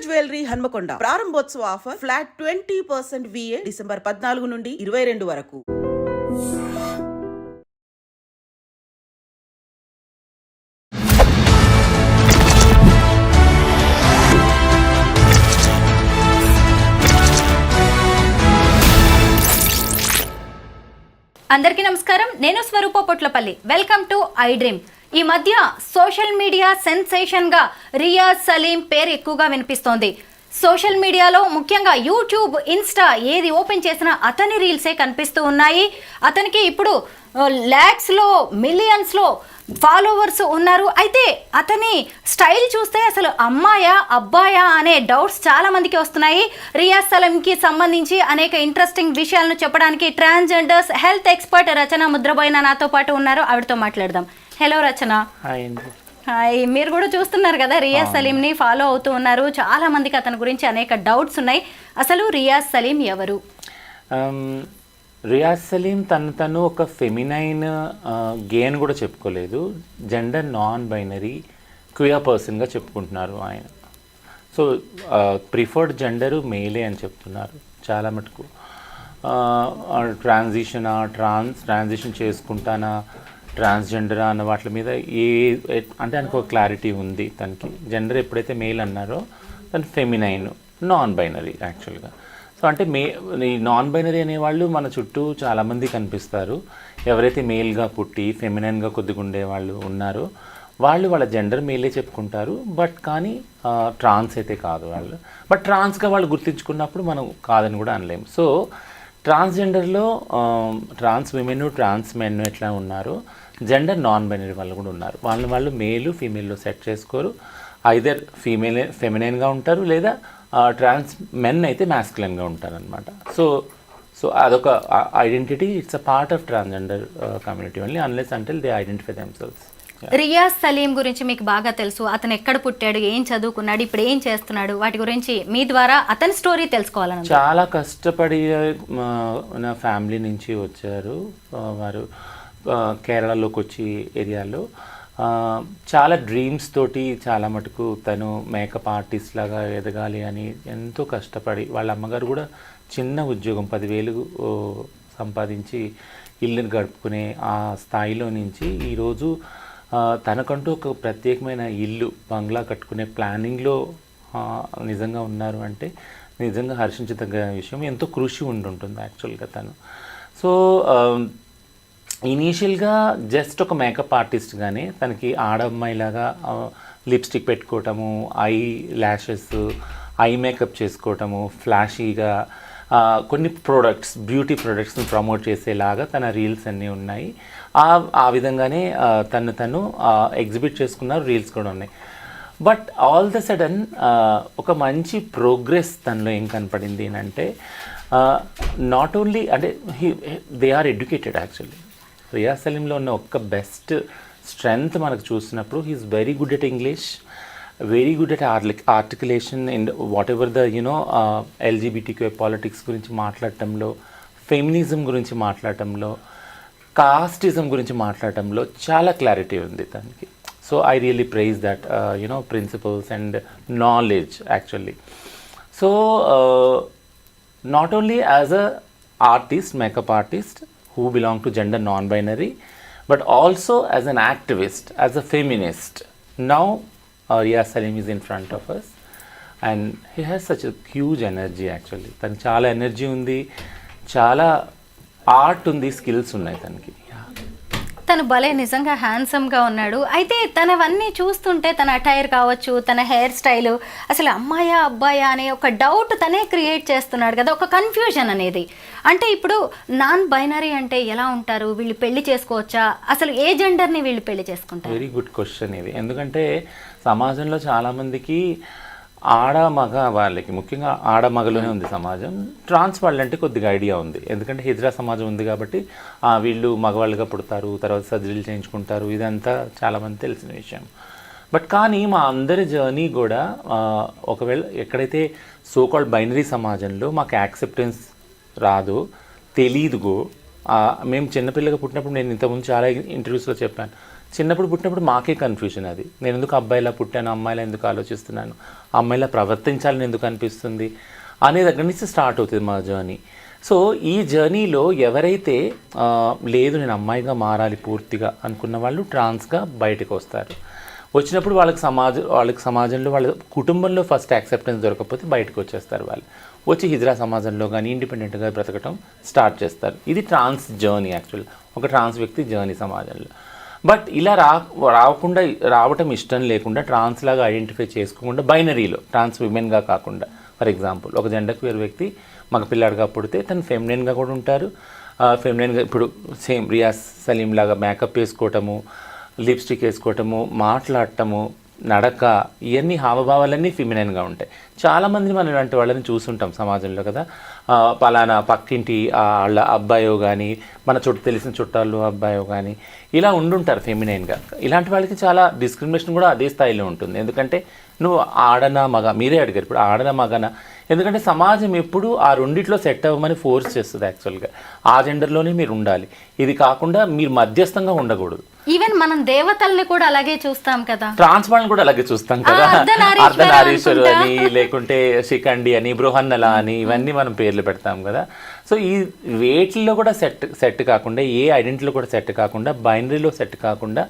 Jewellery Hanamkonda ప్రారంభోత్సవ offer flat 20% VA December 14 నుండి 22 వరకు. అందరికీ నమస్కారం. నేను Swarupa Potlapalli. Welcome to I dream. ఈ మధ్య సోషల్ మీడియా సెన్సేషన్గా రియాజ్ సలీం పేరు ఎక్కువగా వినిపిస్తోంది. సోషల్ మీడియాలో ముఖ్యంగా యూట్యూబ్, ఇన్స్టా ఏది ఓపెన్ చేసినా అతని రీల్సే కనిపిస్తూ ఉన్నాయి. అతనికి ఇప్పుడు ల్యాక్స్లో, మిలియన్స్లో ఫాలోవర్స్ ఉన్నారు. అయితే అతని స్టైల్ చూస్తే అసలు అమ్మాయా అబ్బాయా అనే డౌట్స్ చాలా మందికి వస్తున్నాయి. రియాజ్ సలీంకి సంబంధించి అనేక ఇంట్రెస్టింగ్ విషయాలను చెప్పడానికి ట్రాన్స్జెండర్స్ హెల్త్ ఎక్స్పర్ట్ రచన ముద్రబోయిన నాతో పాటు ఉన్నారు. ఆవిడతో మాట్లాడదాం. హలో రచన. హాయ్. మీరు కూడా చూస్తున్నారు కదా, రియాజ్ సలీంని ఫాలో అవుతూ ఉన్నారు. చాలా మందికి అతని గురించి అనేక డౌట్స్ ఉన్నాయి. అసలు రియాజ్ సలీం ఎవరు? రియాజ్ సలీం తను ఒక ఫెమినైన్ గే అని కూడా చెప్పుకోలేదు. జెండర్ నాన్ బైనరీ క్వియర్ పర్సన్గా చెప్పుకుంటున్నారు ఆయన. సో ప్రిఫర్డ్ జెండరు మేలే అని చెప్తున్నారు చాలా మటుకు. ట్రాన్సిషన్ చేసుకుంటానా, ట్రాన్స్జెండరా అన్న వాటి మీద అంటే ఆయనకు ఒక క్లారిటీ ఉంది. తనకి జెండర్ ఎప్పుడైతే మేల్ అన్నారో తను ఫెమినైన్, నాన్ బైనరీ యాక్చువల్గా. సో అంటే ఈ నాన్ బైనరీ అనేవాళ్ళు మన చుట్టూ చాలామంది కనిపిస్తారు. ఎవరైతే మేల్గా పుట్టి ఫెమినైన్గా కొద్దిగా ఉండేవాళ్ళు ఉన్నారో వాళ్ళ జెండర్ మేలే చెప్పుకుంటారు. బట్ కానీ ట్రాన్స్ అయితే కాదు వాళ్ళు. బట్ ట్రాన్స్గా వాళ్ళు గుర్తించుకున్నప్పుడు మనం కాదని కూడా అనలేము. సో ట్రాన్స్జెండర్లో ట్రాన్స్ విమెన్, ట్రాన్స్ మెన్ ఎట్లా ఉన్నారో జెండర్ నాన్ బైనరీ వాళ్ళు కూడా ఉన్నారు. వాళ్ళు మేలు ఫీమేల్లో సెట్ చేసుకోరు. ఐదర్ ఫెమినైన్గా ఉంటారు లేదా ట్రాన్స్ మెన్ అయితే మ్యాస్కులైన్గా ఉంటారనమాట. సో అదొక identity. It's a part of transgender community only unless until they identify themselves. Riaz Salim గురించి మీకు బాగా తెలుసు. అతను ఎక్కడ పుట్టాడు, ఏం చదువుకున్నాడు, ఇప్పుడు ఏం చేస్తున్నాడు, వాటి గురించి మీ ద్వారా అతని స్టోరీ తెలుసుకోవాలని. చాలా కష్టపడి నా ఫ్యామిలీ నుంచి వచ్చారు వారు. కేరళలోకి వచ్చి ఏరియాలో చాలా డ్రీమ్స్ తోటి చాలా మటుకు తను మేకప్ ఆర్టిస్ట్ లాగా ఎదగాలి అని ఎంతో కష్టపడి, వాళ్ళ అమ్మగారు కూడా చిన్న ఉద్యోగం 10,000 సంపాదించి ఇల్లుని గడుపుకునే ఆ స్థాయిలో నుంచి ఈరోజు తనకంటూ ఒక ప్రత్యేకమైన ఇల్లు, బంగ్లా కట్టుకునే ప్లానింగ్లో నిజంగా ఉన్నారు అంటే నిజంగా హర్షించదగ్గ విషయం. ఎంతో కృషి ఉండుంటుంది యాక్చువల్గా తను. సో ఇనీషియల్గా జస్ట్ ఒక మేకప్ ఆర్టిస్ట్గానే తనకి ఆడమ్మాయిలాగా లిప్స్టిక్ పెట్టుకోవటము, ఐ ల్యాషెస్, ఐ మేకప్ చేసుకోవటము, ఫ్లాషీగా కొన్ని ప్రోడక్ట్స్, బ్యూటీ ప్రోడక్ట్స్ని ప్రమోట్ చేసేలాగా తన రీల్స్ అన్నీ ఉన్నాయి. ఆ విధంగానే తను ఎగ్జిబిట్ చేసుకున్నారు. రీల్స్ కూడా ఉన్నాయి. బట్ ఆల్ ద సడన్ ఒక మంచి ప్రోగ్రెస్ తనలో ఏం కనపడింది అంటే నాట్ ఓన్లీ అంటే they are educated actually. Riyaz సలీంలో ఉన్న ఒక్క బెస్ట్ స్ట్రెంగ్త్ మనకు చూసినప్పుడు he is very good at English, very good at articulation in whatever the LGBTQ politics గురించి మాట్లాడటంలో, ఫెమినిజం గురించి మాట్లాడటంలో, కాస్టిజం గురించి మాట్లాడటంలో చాలా క్లారిటీ ఉంది తనకి. So I really praise that principles and knowledge actually. So not only as a artist, makeup artist who belong to gender non-binary, but also as an activist, as a feminist. Now Riaz Saleem is in front of us and he has such a huge energy actually. తనకి చాలా energy ఉంది, చాలా art ఉంది, skills ఉన్నాయి తనకి. తను భలే నిజంగా హ్యాండ్సమ్గా ఉన్నాడు. అయితే తనవన్నీ చూస్తుంటే తన అటైర్ కావచ్చు, తన హెయిర్ స్టైలు, అసలు అమ్మాయా అబ్బాయా అనే ఒక డౌట్ తనే క్రియేట్ చేస్తున్నాడు కదా, ఒక కన్ఫ్యూజన్ అనేది. అంటే ఇప్పుడు నాన్ బైనరీ అంటే ఎలా ఉంటారు, వీళ్ళు పెళ్లి చేసుకోవచ్చా, అసలు ఏ జెండర్ని వీళ్ళు పెళ్లి చేసుకుంటారు? వెరీ గుడ్ క్వశ్చన్ ఇది. ఎందుకంటే సమాజంలో చాలామందికి ఆడ మగ వాళ్ళకి, ముఖ్యంగా ఆడ మగలోనే ఉంది సమాజం. ట్రాన్స్ వాళ్ళంటే కొద్దిగా ఐడియా ఉంది, ఎందుకంటే హిజ్రా సమాజం ఉంది కాబట్టి వీళ్ళు మగవాళ్ళుగా పుడతారు, తర్వాత సర్జరీలు చేయించుకుంటారు, ఇదంతా చాలామంది తెలిసిన విషయం. బట్ కానీ మా అందరి జర్నీ కూడా ఒకవేళ ఎక్కడైతే సోకాల్డ్ బైనరీ సమాజంలో మాకు యాక్సెప్టెన్స్ రాదో, తెలీదుగో, మేము చిన్నపిల్లగా పుట్టినప్పుడు నేను ఇంతకుముందు చాలా ఇంటర్వ్యూస్లో చెప్పాను, చిన్నప్పుడు పుట్టినప్పుడు మాకే కన్ఫ్యూజన్ అది. నేను ఎందుకు అబ్బాయిలా పుట్టాను, అమ్మాయిలా ఎందుకు ఆలోచిస్తున్నాను, అమ్మాయిలా ప్రవర్తించాలని ఎందుకు అనిపిస్తుంది అనే దగ్గర నుంచి స్టార్ట్ అవుతుంది మా జర్నీ. సో ఈ జర్నీలో ఎవరైతే లేదు నేను అమ్మాయిగా మారాలి పూర్తిగా అనుకున్న వాళ్ళు ట్రాన్స్గా బయటకు వస్తారు. వచ్చినప్పుడు వాళ్ళకి సమాజంలో వాళ్ళ కుటుంబంలో ఫస్ట్ యాక్సెప్టెన్స్ దొరకకపోతే బయటకు వచ్చేస్తారు. వాళ్ళు వచ్చి హిజ్రా సమాజంలో కానీ ఇండిపెండెంట్గా బ్రతకటం స్టార్ట్ చేస్తారు. ఇది ట్రాన్స్ జర్నీ యాక్చువల్, ఒక ట్రాన్స్ వ్యక్తి జర్నీ సమాజంలో. బట్ ఇలా రావటం ఇష్టం లేకుండా ట్రాన్స్ లాగా ఐడెంటిఫై చేసుకోకుండా బైనరీలో ట్రాన్స్ విమెన్గా కాకుండా, ఫర్ ఎగ్జాంపుల్ ఒక జెండర్ క్యూర్ వ్యక్తి మగ పిల్లాడిగా పుడితే తను ఫెమినైన్గా కూడా ఉంటారు. ఫెమినైన్గా ఇప్పుడు సేమ్ రియాజ్ సలీం లాగా మేకప్ వేసుకోవటము, లిప్స్టిక్ వేసుకోవటము, మాట్లాడటము, నడక, ఇవన్నీ హావభావాలన్నీ ఫిమినైన్గా ఉంటాయి. చాలామంది మనం ఇలాంటి వాళ్ళని చూస్తుంటాం సమాజంలో కదా. పలానా పక్కింటి వాళ్ళ అబ్బాయో కానీ మన తెలిసిన చుట్టాలు అబ్బాయో కానీ ఇలా ఉండుంటారు ఫెమినైన్గా. ఇలాంటి వాళ్ళకి చాలా డిస్క్రిమినేషన్ కూడా అదే స్థాయిలో ఉంటుంది. ఎందుకంటే నువ్వు ఆడనా మగ, మీరే అడిగారు ఇప్పుడు ఆడనా మగనా, ఎందుకంటే సమాజం ఎప్పుడు ఆ రెండిట్లో సెట్ అవ్వమని ఫోర్స్ చేస్తుంది. యాక్చువల్గా ఆ జెండర్లోనే మీరు ఉండాలి, ఇది కాకుండా మీరు మధ్యస్థంగా ఉండకూడదు. ఈవెన్ మనం దేవతల్ని కూడా అలాగే చూస్తాం కదా, ట్రాన్స్ వాళ్ళని కూడా అలాగే చూస్తాం కదా. అర్ధనారీశ్వరు అని, లేకుంటే శిఖండి అని, బృహన్నల అని, ఇవన్నీ మనం పేర్లు పెడతాం కదా. సో ఈ వేటిల్లో కూడా సెట్ కాకుండా, ఏ ఐడెంటిటీలో కూడా సెట్ కాకుండా, బైనరీలో సెట్ కాకుండా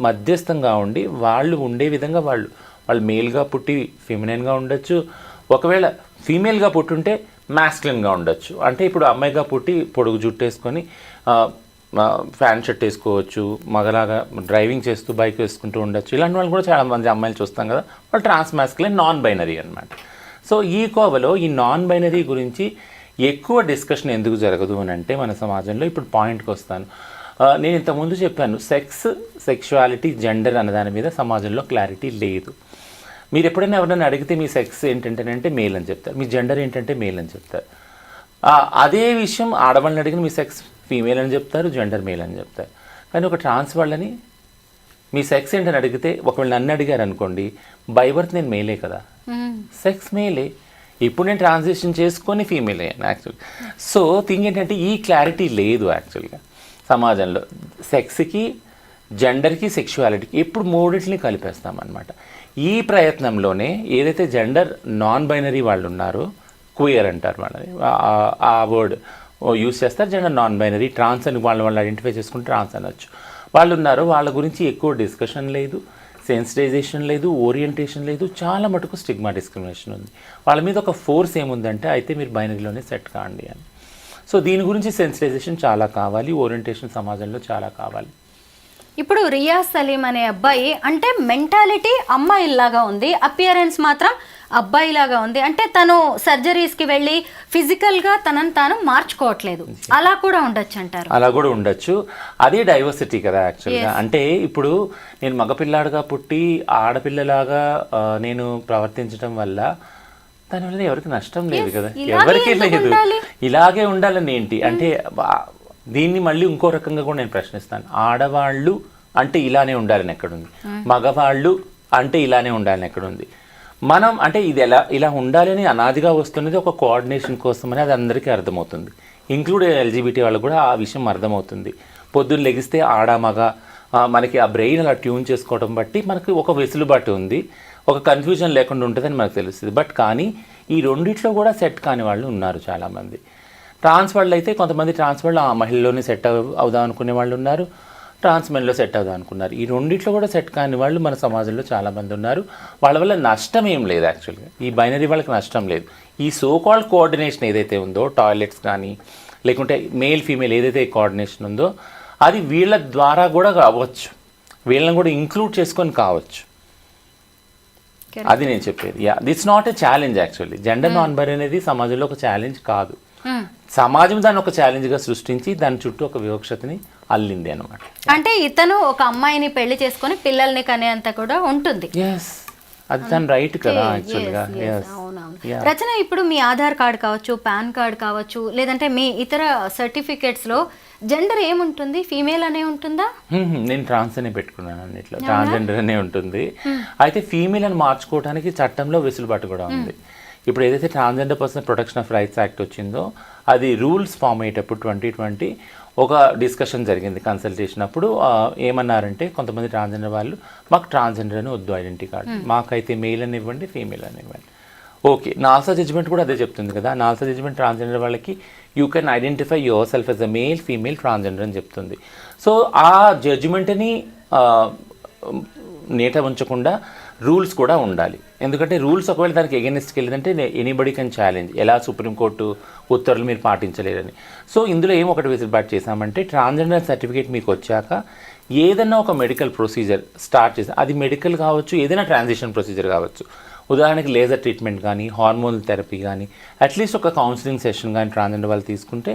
మధ్యస్థంగా ఉండి వాళ్ళు ఉండే విధంగా వాళ్ళు మేల్గా పుట్టి ఫెమినైన్గా ఉండొచ్చు, ఒకవేళ ఫీమేల్గా పుట్టుంటే మ్యాస్కులిన్గా ఉండొచ్చు. అంటే ఇప్పుడు అమ్మాయిగా పుట్టి పొడుగు జుట్టేసుకొని ఫ్యాన్ షర్ట్ వేసుకోవచ్చు, మగలాగా డ్రైవింగ్ చేస్తూ బైక్ వేసుకుంటూ ఉండొచ్చు. ఇలాంటి వాళ్ళు కూడా చాలామంది అమ్మాయిలు చూస్తాం కదా, వాళ్ళు ట్రాన్స్ మ్యాస్కులిన్ నాన్ బైనరీ అనమాట. సో ఈ కోవలో ఈ నాన్ బైనరీ గురించి ఎక్కువ డిస్కషన్ ఎందుకు జరగదు అని అంటే మన సమాజంలో, ఇప్పుడు పాయింట్కి వస్తాను. నేను ఇంతకుముందు చెప్పాను సెక్షువాలిటీ, జెండర్ అనే దాని మీద సమాజంలో క్లారిటీ లేదు. మీరు ఎప్పుడైనా ఎవరైనా అడిగితే మీ సెక్స్ ఏంటంటే మేల్ అని చెప్తారు, మీ జెండర్ ఏంటంటే మేల్ అని చెప్తారు. అదే విషయం ఆడవాళ్ళని అడిగిన మీ సెక్స్ ఫీమేల్ అని చెప్తారు, జెండర్ మేల్ అని చెప్తారు. కానీ ఒక ట్రాన్స్ వాళ్ళని మీ సెక్స్ ఏంటని అడిగితే, ఒకవేళ నన్ను అడిగారు అనుకోండి, బై బర్త్ నేను మేలే కదా, సెక్స్ మేలే, ఇప్పుడు నేను ట్రాన్సిషన్ చేసుకొని ఫీమేల్ అయ్యాను యాక్చువల్గా. సో థింగ్ ఏంటంటే ఈ క్లారిటీ లేదు యాక్చువల్గా సమాజంలో. సెక్స్కి, జెండర్కి, సెక్షువాలిటీకి ఎప్పుడు మూడింటిని కలిపేస్తామన్నమాట. ఈ ప్రయత్నంలోనే ఏదైతే జెండర్ నాన్ బైనరీ వాళ్ళు ఉన్నారో, క్వియర్ అంటారు వాళ్ళని, ఆ వర్డ్ యూజ్ చేస్తారు. జెండర్ నాన్ బైనరీ, ట్రాన్స్ అని వాళ్ళు ఐడెంటిఫై చేసుకుంటే ట్రాన్స్ అనొచ్చు. వాళ్ళు ఉన్నారో వాళ్ళ గురించి ఎక్కువ డిస్కషన్ లేదు, సెన్సిటైజేషన్ లేదు, ఓరియంటేషన్ లేదు, చాలా మటుకు స్టిగ్మా డిస్క్రిమినేషన్ ఉంది. వాళ్ళ మీద ఒక ఫోర్స్ ఏముందంటే అయితే మీరు బైనరీలోనే సెట్ కాండి అని. సో దీని గురించి సెన్సిటైజేషన్ చాలా కావాలి, ఓరియంటేషన్ సమాజంలో చాలా కావాలి. ఇప్పుడు రియాజ్ సలీం అనే అబ్బాయి అంటే మెంటాలిటీ అమ్మాయిలాగా ఉంది, అపియరెన్స్ మాత్రం అబ్బాయిలాగా ఉంది. అంటే తను సర్జరీస్కి వెళ్ళి ఫిజికల్గా తనను తాను మార్చుకోవట్లేదు, అలా కూడా ఉండొచ్చు అంటారు. అలా కూడా ఉండొచ్చు, అదే డైవర్సిటీ కదా యాక్చువల్గా. అంటే ఇప్పుడు నేను మగపిల్లాడుగా పుట్టి ఆడపిల్లలాగా నేను ప్రవర్తించడం వల్ల దానివల్ల ఎవరికి నష్టం లేదు కదా, ఎవరికి లేదు. ఇలాగే ఉండాలని ఏంటి అంటే, దీన్ని మళ్ళీ ఇంకో రకంగా కూడా నేను ప్రశ్నిస్తాను. ఆడవాళ్ళు అంటే ఇలానే ఉండాలని ఎక్కడుంది, మగవాళ్ళు అంటే ఇలానే ఉండాలని ఎక్కడుంది. మనం అంటే ఇది ఇలా ఉండాలని అనాదిగా వస్తున్నది ఒక కోఆర్డినేషన్ కోసమని అది అందరికీ అర్థమవుతుంది, ఇంక్లూడ్ ఎల్జీబీటీ వాళ్ళకు కూడా ఆ విషయం అర్థమవుతుంది. పొద్దున్న లెగిస్తే ఆడ మగ మనకి ఆ బ్రెయిన్ అలా ట్యూన్ చేసుకోవడం బట్టి మనకి ఒక వెసులుబాటు ఉంది, ఒక కన్ఫ్యూజన్ లేకుండా ఉంటుందని మనకు తెలుస్తుంది. బట్ కానీ ఈ రెండిట్లో కూడా సెట్ కాని వాళ్ళు ఉన్నారు చాలామంది. ట్రాన్స్ వాళ్ళు అయితే కొంతమంది ట్రాన్స్ వాళ్ళు ఆ మహిళలోనే సెట్ అవుదాం అనుకునే వాళ్ళు ఉన్నారు, ట్రాన్స్ మెన్లో సెట్ అవుదాం అనుకున్నారు. ఈ రెండిట్లో కూడా సెట్ కాని వాళ్ళు మన సమాజంలో చాలామంది ఉన్నారు. వాళ్ళ వల్ల నష్టం ఏం లేదు యాక్చువల్గా, ఈ బైనరీ వాళ్ళకి నష్టం లేదు. ఈ సో కాల్డ్ కోఆర్డినేషన్ ఏదైతే ఉందో, టాయిలెట్స్ కానీ లేకుంటే మేల్ ఫీమేల్ ఏదైతే కోఆర్డినేషన్ ఉందో అది వీళ్ళ ద్వారా కూడా కావచ్చు, వీళ్ళని కూడా ఇంక్లూడ్ చేసుకొని కావచ్చు. అది నేను చెప్పేది. That's not a challenge actually. Gender non binary అనేది సమాజంలో ఒక ఛాలెంజ్ కాదు, సమాజం దాన్ని ఒక ఛాలెంజ్గా సృష్టించి దాని చుట్టూ ఒక వివక్షతని అల్లింది అనమాట. అంటే ఇతను ఒక అమ్మాయిని పెళ్లి చేసుకొని పిల్లల్ని కనేంత కూడా ఉంటుంది. అది తన రైట్ కదా యాక్చువల్గా. రచన, ఇప్పుడు మీ ఆధార్ కార్డ్ కావచ్చు, పాన్ కార్డ్ కావచ్చు, లేదంటే మీ ఇతర సర్టిఫికేట్స్లో జెండర్ ఏముంటుంది, ఫీమేల్ అనే ఉంటుందా? నేను ట్రాన్స్ అనే పెట్టుకున్నాను, అన్నిట్లో ట్రాన్స్జెండర్ అనే ఉంటుంది. అయితే ఫీమేల్ అని మార్చుకోవడానికి చట్టంలో వెసులుబాటు కూడా ఉంది. ఇప్పుడు ఏదైతే transgender person protection of rights act వచ్చిందో అది రూల్స్ ఫామ్ అయ్యేటప్పుడు 2020 ఒక డిస్కషన్ జరిగింది కన్సల్టేషన్ అప్పుడు. ఏమన్నారంటే కొంతమంది ట్రాన్స్జెండర్ వాళ్ళు మాకు ట్రాన్స్జెండర్ అని వద్దు ఐడెంటిటీ కార్డు, మాకైతే మేల్ అని ఇవ్వండి ఫీమేల్ అని ఇవ్వండి. ఓకే, నాల్సా జడ్జిమెంట్ కూడా అదే చెప్తుంది కదా. నాల్సా జడ్జిమెంట్ ట్రాన్స్జెండర్ వాళ్ళకి you can identify your self yes a male female transgender అని చెప్తుంది. సో ఆ జడ్జిమెంట్ని నేట ఉంచకుండా రూల్స్ కూడా ఉండాలి. ఎందుకంటే రూల్స్ ఒకవేళ దానికి ఎగెనిస్ట్కి వెళ్ళిందంటే ఎనీబడి కెన్ ఛాలెంజ్, ఎలా సుప్రీంకోర్టు ఉత్తర్వులు మీరు పాటించలేరని. సో ఇందులో ఒకటి వెసులుబాటు చేశామంటే ట్రాన్స్జెండర్ సర్టిఫికేట్ మీకు వచ్చాక ఏదైనా ఒక మెడికల్ ప్రొసీజర్ స్టార్ట్ చేసి, అది మెడికల్ కావచ్చు, ఏదైనా ట్రాన్సిషన్ ప్రొసీజర్ కావచ్చు. ఉదాహరణకి లేజర్ ట్రీట్మెంట్ కానీ, హార్మోన్ థెరపీ కానీ, అట్లీస్ట్ ఒక కౌన్సిలింగ్ సెషన్ కానీ ట్రాన్స్జెండర్ వాళ్ళు తీసుకుంటే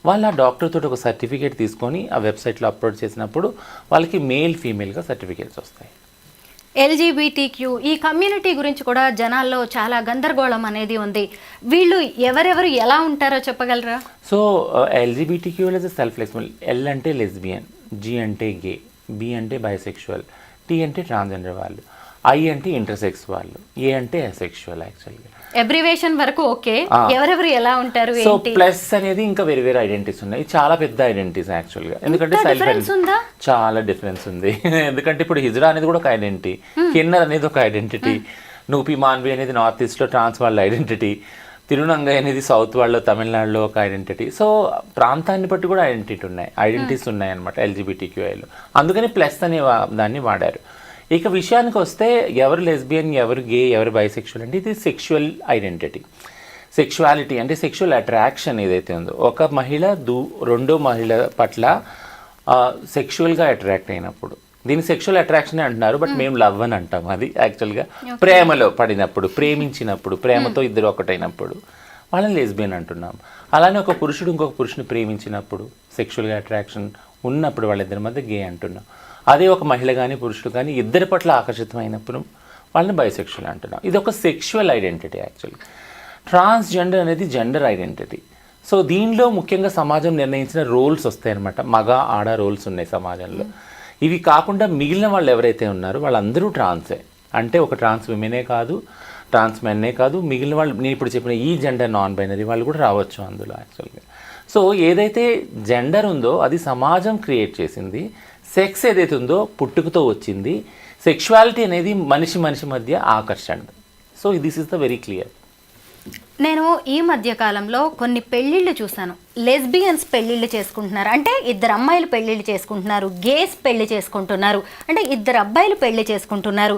వాళ్ళు ఆ డాక్టర్ తోటి ఒక సర్టిఫికేట్ తీసుకొని ఆ వెబ్సైట్లో అప్లోడ్ చేసినప్పుడు వాళ్ళకి మేల్ ఫీమేల్గా సర్టిఫికేట్స్ వస్తాయి. ఎల్జీబీటీక్యూ ఈ కమ్యూనిటీ గురించి కూడా జనాల్లో చాలా గందరగోళం అనేది ఉంది. వీళ్ళు ఎవరెవరు ఎలా ఉంటారో చెప్పగలరా? So LGBTQ is self flexible. L అంటే లెస్బియన్, జీ అంటే గే, బి అంటే బైసెక్షువల్, టీ అంటే ట్రాన్స్జెండర్ వాళ్ళు, ఐ అంటే ఇంటర్సెక్స్ వాళ్ళు, ఏ అంటే అసెక్షువల్. యాక్చువల్గా అబ్రివేషన్ వరకు ఓకే, ఎవరెవరు ఎలా ఉంటారు? సో ప్లస్ అనేది ఇంకా వేరే వేరే ఐడెంటిటీస్ ఉన్నాయి. చాలా పెద్ద ఐడెంటిటీస్ యాక్చువల్గా. ఎందుకంటే చాలా డిఫరెన్స్ ఉంది. ఎందుకంటే ఇప్పుడు హిజ్రా అనేది కూడా ఒక ఐడెంటిటీ, కిన్నర్ అనేది ఒక ఐడెంటిటీ, నూపి మాన్వి అనేది నార్త్ ఈస్ట్లో ట్రాన్స్ వాళ్ళ ఐడెంటిటీ, తిరునంగై అనేది సౌత్ వాళ్ళలో తమిళనాడులో ఒక ఐడెంటిటీ. సో ప్రాంతాన్ని బట్టి కూడా ఐడెంటిటీస్ ఉన్నాయన్నమాట ఎల్జీబీటీక్యూఐలో. అందుకని ప్లస్ అనే దాన్ని వాడారు. ఇక విషయానికి వస్తే ఎవరు లెస్బియన్, ఎవరు గే, ఎవరు బైసెక్షువల్ అంటే ఇది సెక్షువల్ ఐడెంటిటీ. సెక్షువాలిటీ అంటే సెక్షువల్ అట్రాక్షన్ ఏదైతే ఉందో, ఒక మహిళ రెండో మహిళ పట్ల సెక్షువల్గా అట్రాక్ట్ అయినప్పుడు దీన్ని సెక్షువల్ అట్రాక్షన్ అంటున్నారు. బట్ మేము లవ్ అని అంటాం. అది యాక్చువల్గా ప్రేమలో పడినప్పుడు, ప్రేమించినప్పుడు, ప్రేమతో ఇద్దరు ఒకటైనప్పుడు వాళ్ళని లెస్బియన్ అంటున్నాం. అలానే ఒక పురుషుడు ఇంకొక పురుషుని ప్రేమించినప్పుడు, సెక్షువల్గా అట్రాక్షన్ ఉన్నప్పుడు వాళ్ళిద్దరి మధ్య గే అంటున్నాం. అదే ఒక మహిళ కానీ పురుషుడు కానీ ఇద్దరి పట్ల ఆకర్షితమైనప్పుడు వాళ్ళని బైసెక్షువల్ అంటున్నాం. ఇది ఒక సెక్షువల్ ఐడెంటిటీ యాక్చువల్గా. ట్రాన్స్జెండర్ అనేది జెండర్ ఐడెంటిటీ. సో దీనిలో ముఖ్యంగా సమాజం నిర్ణయించిన రోల్స్ వస్తాయన్నమాట. మగ ఆడ రోల్స్ ఉన్నాయి సమాజంలో. ఇవి కాకుండా మిగిలిన వాళ్ళు ఎవరైతే ఉన్నారో వాళ్ళందరూ ట్రాన్సే. అంటే ఒక ట్రాన్స్ విమెనే కాదు, ట్రాన్స్ మెన్నే కాదు, మిగిలిన వాళ్ళు నేను ఇప్పుడు చెప్పిన ఈ జెండర్ నాన్ బైనరీ వాళ్ళు కూడా రావచ్చు అందులో యాక్చువల్గా. సో ఏదైతే జెండర్ ఉందో అది సమాజం క్రియేట్ చేసింది. సెక్స్ ఏదైతే ఉందో పుట్టుకతో వచ్చింది. సెక్షువాలిటీ అనేది మనిషి మధ్య ఆకర్షణ. So this is the very clear. నేను ఈ మధ్య కాలంలో కొన్ని పెళ్ళిళ్ళు చూశాను. లెస్బియన్స్ పెళ్ళిళ్ళు చేసుకుంటున్నారు, అంటే ఇద్దరు అమ్మాయిలు పెళ్ళిళ్ళు చేసుకుంటున్నారు. గేస్ పెళ్లి చేసుకుంటున్నారు, అంటే ఇద్దరు అబ్బాయిలు పెళ్లి చేసుకుంటున్నారు.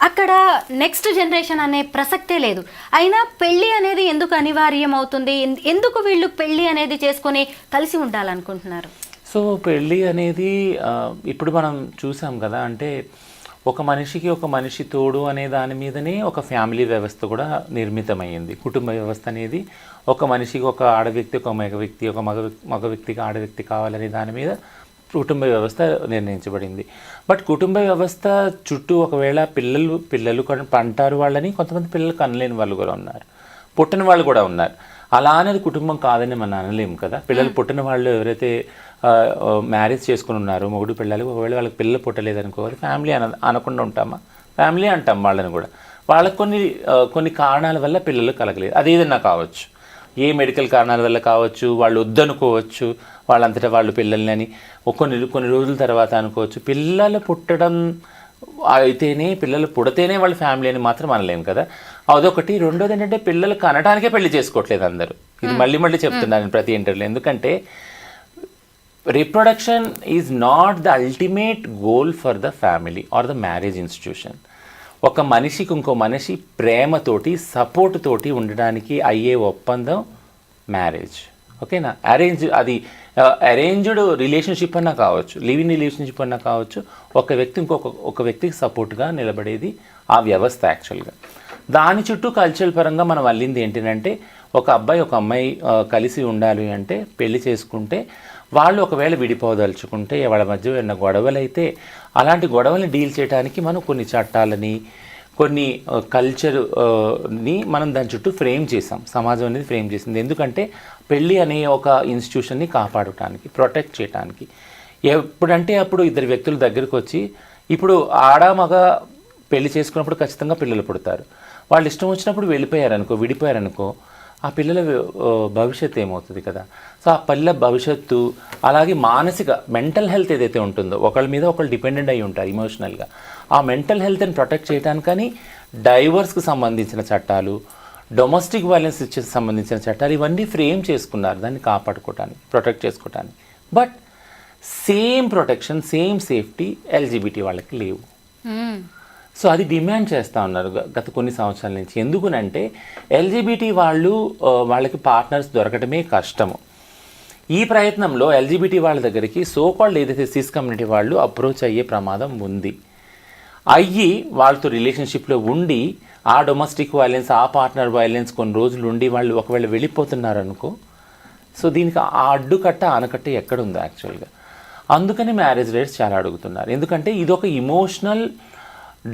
అక్కడ నెక్స్ట్ జనరేషన్ అనే ప్రసక్తే లేదు. అయినా పెళ్ళి అనేది ఎందుకు అనివార్యం అవుతుంది? ఎందుకు వీళ్ళు పెళ్ళి అనేది చేసుకొని కలిసి ఉండాలనుకుంటున్నారు? సో పెళ్ళి అనేది ఇప్పుడు మనం చూసాం కదా, అంటే ఒక మనిషి తోడు అనే దాని మీదనే ఒక ఫ్యామిలీ వ్యవస్థ కూడా నిర్మితమైంది. కుటుంబ వ్యవస్థ అనేది ఒక మనిషికి ఒక ఆడవ్యక్తి, ఒక మగ వ్యక్తి, ఒక మగ వ్యక్తికి ఆడవ్యక్తి కావాలనే దాని మీద కుటుంబ వ్యవస్థ నిర్ణయించబడింది. బట్ కుటుంబ వ్యవస్థ చుట్టూ ఒకవేళ పిల్లలు పంటారు వాళ్ళని, కొంతమంది పిల్లలు కనలేని వాళ్ళు కూడా ఉన్నారు, పుట్టిన వాళ్ళు కూడా ఉన్నారు. అలా అనేది కుటుంబం కాదని మనం అనలేము కదా. పిల్లలు పుట్టిన వాళ్ళు ఎవరైతే మ్యారేజ్ చేసుకుని ఉన్నారో మొగుడు పిల్లలు, ఒకవేళ వాళ్ళకి పిల్లలు పుట్టలేదనుకో అది ఫ్యామిలీ అనకుండా ఉంటామా? ఫ్యామిలీ అంటాం వాళ్ళని కూడా. వాళ్ళకి కొన్ని కారణాల వల్ల పిల్లలు కలగలేదు. అదేదన్నా కావచ్చు, ఏ మెడికల్ కారణాల వల్ల కావచ్చు, వాళ్ళు వద్దనుకోవచ్చు, వాళ్ళంతటా వాళ్ళు పిల్లల్ని అని కొన్ని రోజుల తర్వాత అనుకోవచ్చు. పిల్లలు పుట్టడం అయితేనే, పిల్లలు పుడితేనే వాళ్ళ ఫ్యామిలీ అని మాత్రం అనలేము కదా. అదొకటి. రెండోది ఏంటంటే పిల్లలు కనడానికే పెళ్లి చేసుకోవట్లేదు అందరూ. ఇది మళ్ళీ చెప్తున్నాను ప్రతి ఇంటర్వ్యూలో. ఎందుకంటే reproduction is not the ultimate goal for the family or the marriage institution. ఒక మనిషికి ఇంకో మనిషి ప్రేమతోటి, సపోర్ట్ తోటి ఉండడానికి అయ్యే ఒప్పందం మ్యారేజ్. ఓకేనా? అది అరేంజ్డ్ రిలేషన్షిప్ అన్నా కావచ్చు, లివ్ ఇన్ రిలేషన్షిప్ అన్నా కావచ్చు, ఒక వ్యక్తికి సపోర్ట్గా నిలబడేది ఆ వ్యవస్థ యాక్చువల్గా. దాని చుట్టూ కల్చరల్ పరంగా మనం అల్లింది ఏంటంటే, ఒక అబ్బాయి ఒక అమ్మాయి కలిసి ఉండాలి అంటే పెళ్లి చేసుకుంటే, వాళ్ళు ఒకవేళ విడిపోదలుచుకుంటే, వాళ్ళ మధ్య ఉన్న గొడవలు అయితే అలాంటి గొడవల్ని డీల్ చేయడానికి మనం కొన్ని చట్టాలని, కొన్ని కల్చర్ని మనం దాని చుట్టూ ఫ్రేమ్ చేసాం. సమాజం అనేది ఫ్రేమ్ చేసింది. ఎందుకంటే పెళ్ళి అనే ఒక ఇన్స్టిట్యూషన్ని కాపాడటానికి, ప్రొటెక్ట్ చేయడానికి. ఎప్పుడంటే అప్పుడు ఇద్దరు వ్యక్తుల దగ్గరకు వచ్చి, ఇప్పుడు ఆడ మగ పెళ్లి చేసుకున్నప్పుడు ఖచ్చితంగా పిల్లలు పుడతారు. వాళ్ళు ఇష్టం వచ్చినప్పుడు వెళ్ళిపోయారనుకో, విడిపోయారనుకో, ఆ పిల్లల భవిష్యత్తు ఏమవుతుంది కదా. సో ఆ పిల్లల భవిష్యత్తు, అలాగే మానసిక మెంటల్ హెల్త్ ఏదైతే ఉంటుందో, ఒకళ్ళ మీద ఒకళ్ళు డిపెండెంట్ అయి ఉంటారు ఎమోషనల్గా, ఆ మెంటల్ హెల్త్ని ప్రొటెక్ట్ చేయడానికని డైవర్స్కి సంబంధించిన చట్టాలు, డొమెస్టిక్ వైలెన్స్ సంబంధించిన చట్టాలు ఇవన్నీ ఫ్రేమ్ చేసుకున్నారు దాన్ని కాపాడుకోవటానికి, ప్రొటెక్ట్ చేసుకోవటానికి. But same protection, same safety LGBT వాళ్ళకి లేవు. సో అది డిమాండ్ చేస్తూ ఉన్నారు గత కొన్ని సంవత్సరాల నుంచి. ఎందుకునంటే ఎల్జిబిటీ వాళ్ళకి పార్ట్నర్స్ దొరకటమే కష్టము. ఈ ప్రయత్నంలో ఎల్జిబిటీ వాళ్ళ దగ్గరికి సోకాల్డ్ ఏదైతే సిస్ కమ్యూనిటీ వాళ్ళు అప్రోచ్ అయ్యే ప్రమాదం ఉంది. అయ్యి వాళ్ళతో రిలేషన్షిప్లో ఉండి ఆ డొమెస్టిక్ వైలెన్స్, ఆ పార్ట్నర్ వైలెన్స్ కొన్ని రోజులు ఉండి వాళ్ళు ఒకవేళ వెళ్ళిపోతున్నారు అనుకో, సో దీనికి ఆ అడ్డుకట్ట ఆనకట్ట ఎక్కడ ఉంది యాక్చువల్గా. అందుకని మ్యారేజ్ రేట్స్ చాలా అడుగుతున్నారు. ఎందుకంటే ఇది ఒక ఇమోషనల్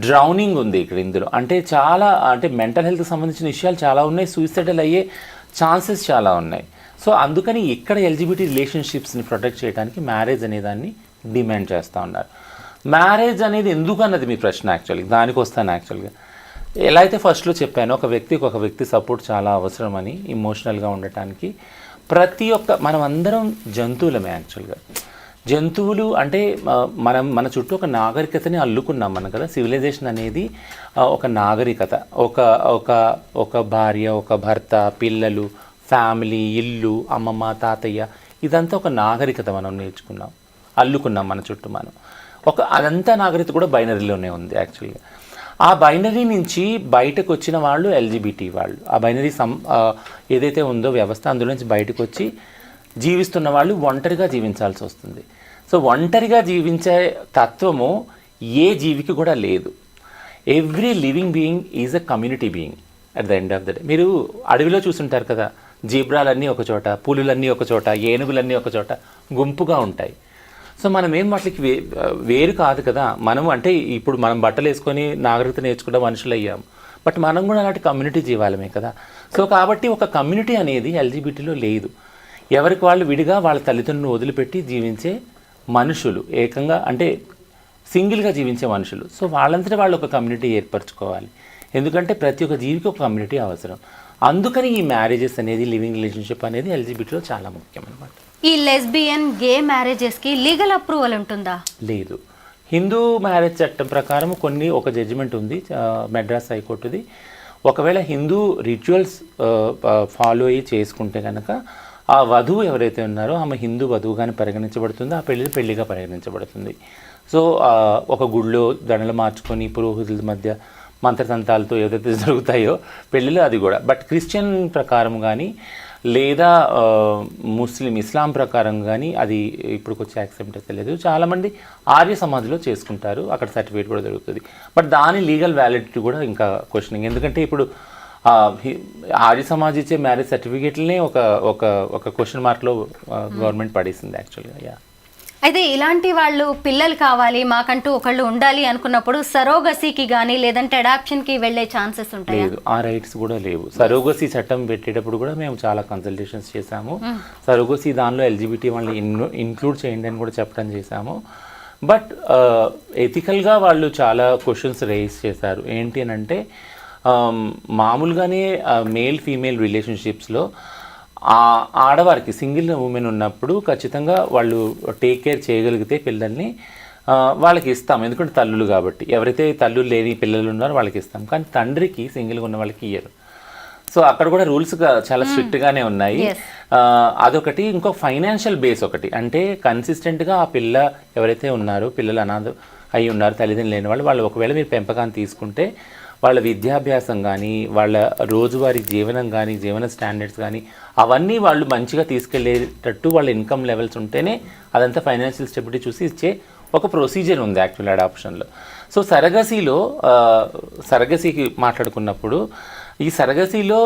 డ్రౌనింగ్ ఉంది ఇక్కడ ఇందులో. అంటే మెంటల్ హెల్త్కి సంబంధించిన విషయాలు చాలా ఉన్నాయి, సూసైడల్ అయ్యే ఛాన్సెస్ చాలా ఉన్నాయి. సో అందుకని ఇక్కడ ఎల్జిబిటీ రిలేషన్షిప్స్ని ప్రొటెక్ట్ చేయడానికి మ్యారేజ్ అనేదాన్ని డిమాండ్ చేస్తూ ఉన్నారు. మ్యారేజ్ అనేది ఎందుకు అన్నది మీ ప్రశ్న. యాక్చువల్గా దానికి వస్తాను. యాక్చువల్గా ఎలా అయితే ఫస్ట్లో చెప్పానో, ఒక వ్యక్తి సపోర్ట్ చాలా అవసరమని ఇమోషనల్గా ఉండటానికి. మనం అందరం జంతువులమే యాక్చువల్గా. జంతువులు అంటే మన చుట్టూ ఒక నాగరికతని అల్లుకున్నాం మనం కదా. సివిలైజేషన్ అనేది ఒక నాగరికత, ఒక భార్య, ఒక భర్త, పిల్లలు, ఫ్యామిలీ, ఇల్లు, అమ్మమ్మ, తాతయ్య, ఇదంతా ఒక నాగరికత మనం నేర్చుకున్నాం, అల్లుకున్నాం మన చుట్టూ మనం. అదంతా నాగరికత కూడా బైనరీలోనే ఉంది యాక్చువల్గా. ఆ బైనరీ నుంచి బయటకు వచ్చిన వాళ్ళు ఎల్జిబిటీ వాళ్ళు. ఆ బైనరీ ఏదైతే ఉందో వ్యవస్థ, అందులో నుంచి బయటకు వచ్చి జీవిస్తున్న వాళ్ళు ఒంటరిగా జీవించాల్సి వస్తుంది. సో ఒంటరిగా జీవించే తత్వము ఏ జీవికి కూడా లేదు. Every living being is a community being at the end of the day. మీరు అడవిలో చూసుంటారు కదా, జీబ్రాలన్నీ ఒక చోట, పులులన్నీ ఒక చోట, ఏనుగులన్నీ ఒక చోట గుంపుగా ఉంటాయి. సో మనం ఏం వాటికి వేరు కాదు కదా. అంటే ఇప్పుడు మనం బట్టలు వేసుకొని నాగరికత నేర్చుకుంటే మనుషులు అయ్యాం, బట్ మనం కూడా అలాంటి కమ్యూనిటీ జీవాలమే కదా. సో కాబట్టి ఒక కమ్యూనిటీ అనేది ఎల్జిబిటీలో లేదు. ఎవరికి వాళ్ళు విడిగా వాళ్ళ తల్లిదండ్రులను వదిలిపెట్టి జీవించే మనుషులు, ఏకంగా అంటే సింగిల్గా జీవించే మనుషులు. సో వాళ్ళంతటా వాళ్ళు ఒక కమ్యూనిటీ ఏర్పరచుకోవాలి. ఎందుకంటే ప్రతి ఒక్క జీవికి ఒక కమ్యూనిటీ అవసరం. అందుకని ఈ మ్యారేజెస్ అనేది, లివింగ్ రిలేషన్షిప్ అనేది ఎల్జిబిటీలో చాలా ముఖ్యం అన్నమాట. ఈ లెస్బియన్, గే మ్యారేజెస్కి లీగల్ అప్రూవల్ ఉంటుందా? లేదు. హిందూ మ్యారేజ్ చట్టం ప్రకారం ఒక జడ్జిమెంట్ ఉంది మెడ్రాస్ హైకోర్టుది. ఒకవేళ హిందూ రిచువల్స్ ఫాలో అయ్యి చేసుకుంటే కనుక ఆ వధువు ఎవరైతే ఉన్నారో ఆమె హిందూ వధువుగానే పరిగణించబడుతుంది, ఆ పెళ్లిగా పరిగణించబడుతుంది. సో ఒక గుళ్ళో దండలు మార్చుకొని పురోహితుల మధ్య మంత్రతంత్రాలతో ఏదైతే జరుగుతాయో పెళ్ళిలో అది కూడా. బట్ క్రిస్టియన్ ప్రకారం కానీ లేదా ఇస్లాం ప్రకారం కానీ అది ఇప్పుడు వచ్చి యాక్సెప్ట్ తెలియదు. చాలామంది ఆర్య సమాజ్లో చేసుకుంటారు, అక్కడ సర్టిఫికేట్ కూడా దొరుకుతుంది. బట్ దాని లీగల్ వ్యాలిడిటీ కూడా ఇంకా క్వశ్చనింగ్. ఎందుకంటే ఇప్పుడు ఆర్య సమాజ్ ఇచ్చే మ్యారేజ్ సర్టిఫికేట్లనే ఒక క్వశ్చన్ మార్క్లో గవర్నమెంట్ పడేసింది యాక్చువల్గా. యా. అయితే ఇలాంటి వాళ్ళు పిల్లలు కావాలి, మాకంటూ ఒకళ్ళు ఉండాలి అనుకున్నప్పుడు సరోగసీకి కానీ లేదంటే అడాప్షన్కి వెళ్ళే ఛాన్సెస్ ఉంటాయి? లేదు, ఆ రైట్స్ కూడా లేవు. సరోగసీ చట్టం పెట్టేటప్పుడు కూడా మేము చాలా కన్సల్టేషన్స్ చేశాము. సరోగసీ దానిలో ఎల్జిబిటీ వాళ్ళని ఇంక్లూడ్ చేయండి అని కూడా చెప్పడం చేశాము. బట్ ఎథికల్గా వాళ్ళు చాలా క్వశ్చన్స్ రేస్ చేశారు. ఏంటి అని అంటే మామూలుగానే మేల్ ఫీమేల్ రిలేషన్షిప్స్లో ఆడవారికి సింగిల్ ఉమెన్ ఉన్నప్పుడు ఖచ్చితంగా వాళ్ళు టేక్ కేర్ చేయగలిగితే పిల్లల్ని వాళ్ళకి ఇస్తాం, ఎందుకంటే తల్లులు కాబట్టి. ఎవరైతే తల్లులు లేని పిల్లలు ఉన్నారో వాళ్ళకి ఇస్తాం, కానీ తండ్రికి సింగిల్గా ఉన్న వాళ్ళకి ఇయ్యరు. సో అక్కడ కూడా రూల్స్ చాలా స్ట్రిక్ట్గానే ఉన్నాయి. అదొకటి. ఇంకో ఫైనాన్షియల్ బేస్ ఒకటి, అంటే కన్సిస్టెంట్గా ఆ పిల్ల ఎవరైతే ఉన్నారో, పిల్లలు అనాథ అయి ఉన్నారు, తల్లిదండ్రులు లేని వాళ్ళు ఒకవేళ మీరు పెంపకాన్ని తీసుకుంటే వాళ్ళ విద్యాభ్యాసం కానీ, వాళ్ళ రోజువారీ జీవనం కానీ, జీవన స్టాండర్డ్స్ కానీ అవన్నీ వాళ్ళు మంచిగా తీసుకెళ్లేటట్టు వాళ్ళ ఇన్కమ్ లెవెల్స్ ఉంటేనే అదంతా ఫైనాన్షియల్ స్టెబిలిటీ చూసి ఇచ్చే ఒక ప్రొసీజర్ ఉంది యాక్చువల్ అడాప్షన్లో. సో సరగసీకి మాట్లాడుకున్నప్పుడు ఈ సరగసీలో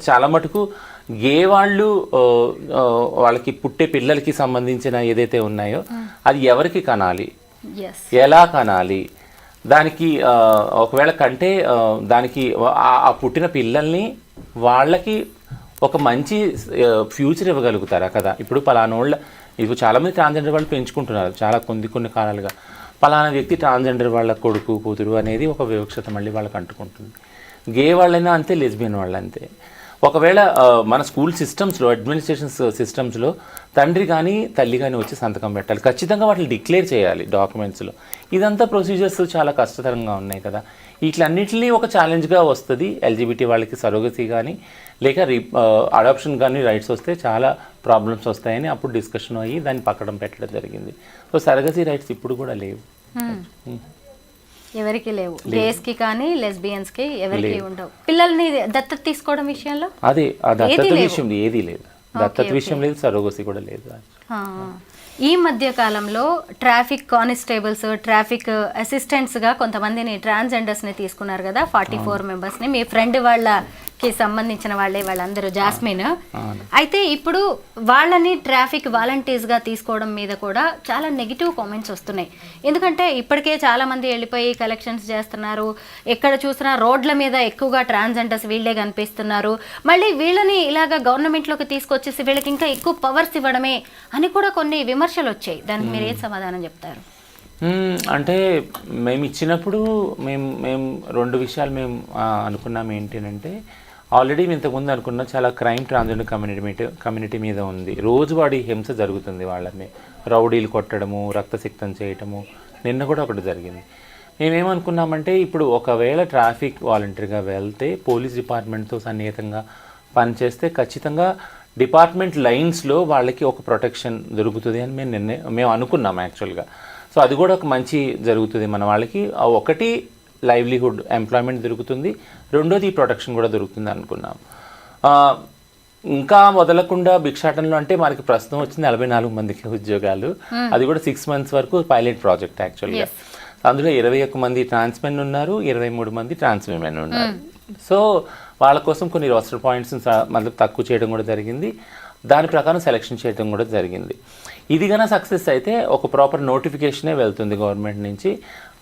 చాలా మటుకు గే వాళ్ళు వాళ్ళకి పుట్టే పిల్లలకి సంబంధించిన ఏదైతే ఉన్నాయో అది ఎవరికి కనాలి, ఎలా కనాలి, దానికి ఒకవేళ కంటే దానికి ఆ పుట్టిన పిల్లల్ని వాళ్ళకి ఒక మంచి ఫ్యూచర్ ఇవ్వగలుగుతారా కదా. ఇప్పుడు ఇప్పుడు చాలామంది ట్రాన్స్జెండర్ వాళ్ళు పెంచుకుంటున్నారు చాలా కొన్ని కాలాలుగా. పలానా వ్యక్తి ట్రాన్స్జెండర్ వాళ్ళ కొడుకు కూతురు అనేది ఒక వివక్షత మళ్ళీ వాళ్ళకి అంటుకుంటుంది. గే వాళ్ళైనా అంతే, లెస్బియన్ వాళ్ళు అంతే. ఒకవేళ మన స్కూల్ సిస్టమ్స్లో, అడ్మినిస్ట్రేషన్ సిస్టమ్స్లో తండ్రి కానీ తల్లి కానీ వచ్చి సంతకం పెట్టాలి, ఖచ్చితంగా వాటిని డిక్లేర్ చేయాలి డాక్యుమెంట్స్లో. ఇదంతా ప్రొసీజర్స్ చాలా కష్టతరంగా ఉన్నాయి కదా. వీటిలన్నింటినీ ఒక ఛాలెంజ్గా వస్తుంది ఎల్జిబిటీ వాళ్ళకి. సరోగసీ కానీ లేక అడాప్షన్ కానీ రైట్స్ వస్తే చాలా ప్రాబ్లమ్స్ వస్తాయని అప్పుడు డిస్కషన్ అయ్యి దాన్ని పక్కన పెట్టడం జరిగింది. సో సరోగసీ రైట్స్ ఇప్పుడు కూడా లేవు, ఎవరికి లేవు. గేస్ కి కానీ లెస్బియన్స్ కి ఎవరికి ఉండవు. పిల్లల్ని దత్తత తీసుకోవడం విషయంలో అదే ఆ దత్తత విషయం ఏది లేదు, దత్తత విషయం లేదు, సరోగసీ కూడా లేదు. ఈ మధ్య కాలంలో ట్రాఫిక్ కానిస్టేబుల్స్, ట్రాఫిక్ అసిస్టెంట్స్గా కొంతమందిని ట్రాన్స్జెండర్స్ని తీసుకున్నారు కదా, 44 మెంబర్స్ని. మీ ఫ్రెండ్ వాళ్ళకి సంబంధించిన వాళ్ళందరూ, జాస్మిన్. అయితే ఇప్పుడు వాళ్ళని ట్రాఫిక్ వాలంటీర్స్గా తీసుకోవడం మీద కూడా చాలా నెగిటివ్ కామెంట్స్ వస్తున్నాయి. ఎందుకంటే ఇప్పటికే చాలామంది వెళ్ళిపోయి కలెక్షన్స్ చేస్తున్నారు, ఎక్కడ చూసినా రోడ్ల మీద ఎక్కువగా ట్రాన్స్జెండర్స్ వీళ్ళే కనిపిస్తున్నారు. మళ్ళీ వీళ్ళని ఇలాగ గవర్నమెంట్లోకి తీసుకొచ్చేసి వీళ్ళకి ఇంకా ఎక్కువ పవర్స్ ఇవ్వడమే అని కూడా కొన్ని విమర్శలు వచ్చాయి. దానికి మీరు ఏం సమాధానం చెప్తారు? అంటే మేము ఇచ్చినప్పుడు మేము 2 విషయాలు మేము అనుకున్నాం. ఏంటంటే ఆల్రెడీ ఇంతకుముందు అనుకున్న చాలా క్రైమ్ ట్రాన్స్జెండర్ కమ్యూనిటీ మీద ఉంది. రోజువారీ హింస జరుగుతుంది, వాళ్ళని రౌడీలు కొట్టడము, రక్తసిక్తం చేయటము. నిన్న కూడా ఒకటి జరిగింది. మేమేమనుకున్నామంటే ఇప్పుడు ఒకవేళ ట్రాఫిక్ వాలంటీర్గా వెళ్తే పోలీస్ డిపార్ట్మెంట్తో సన్నిహితంగా పనిచేస్తే ఖచ్చితంగా డిపార్ట్మెంట్ లైన్స్లో వాళ్ళకి ఒక ప్రొటెక్షన్ దొరుకుతుంది అని మేము అనుకున్నాం యాక్చువల్గా. సో అది కూడా ఒక మంచి జరుగుతుంది మన వాళ్ళకి. ఒకటి లైవ్లీహుడ్, ఎంప్లాయ్మెంట్ దొరుకుతుంది, రెండోది ప్రొటెక్షన్ కూడా దొరుకుతుంది అనుకున్నాం. ఇంకా వదలకుండా భిక్షాటనలో అంటే మనకి ప్రస్తుతం వచ్చింది 44 మందికి ఉద్యోగాలు. అది కూడా 6 months వరకు పైలట్ ప్రాజెక్ట్ యాక్చువల్గా. అందులో 21 మంది ట్రాన్స్ మెన్ ఉన్నారు, 23 మంది ట్రాన్స్ విమెన్ ఉన్నారు. సో వాళ్ళ కోసం కొన్ని రోస్టర్ పాయింట్స్ మళ్ళీ తక్కువ చేయడం కూడా జరిగింది. దాని ప్రకారం సెలెక్షన్ చేయడం కూడా జరిగింది. ఇది కన్నా సక్సెస్ అయితే ఒక ప్రాపర్ నోటిఫికేషనే వెళ్తుంది గవర్నమెంట్ నుంచి,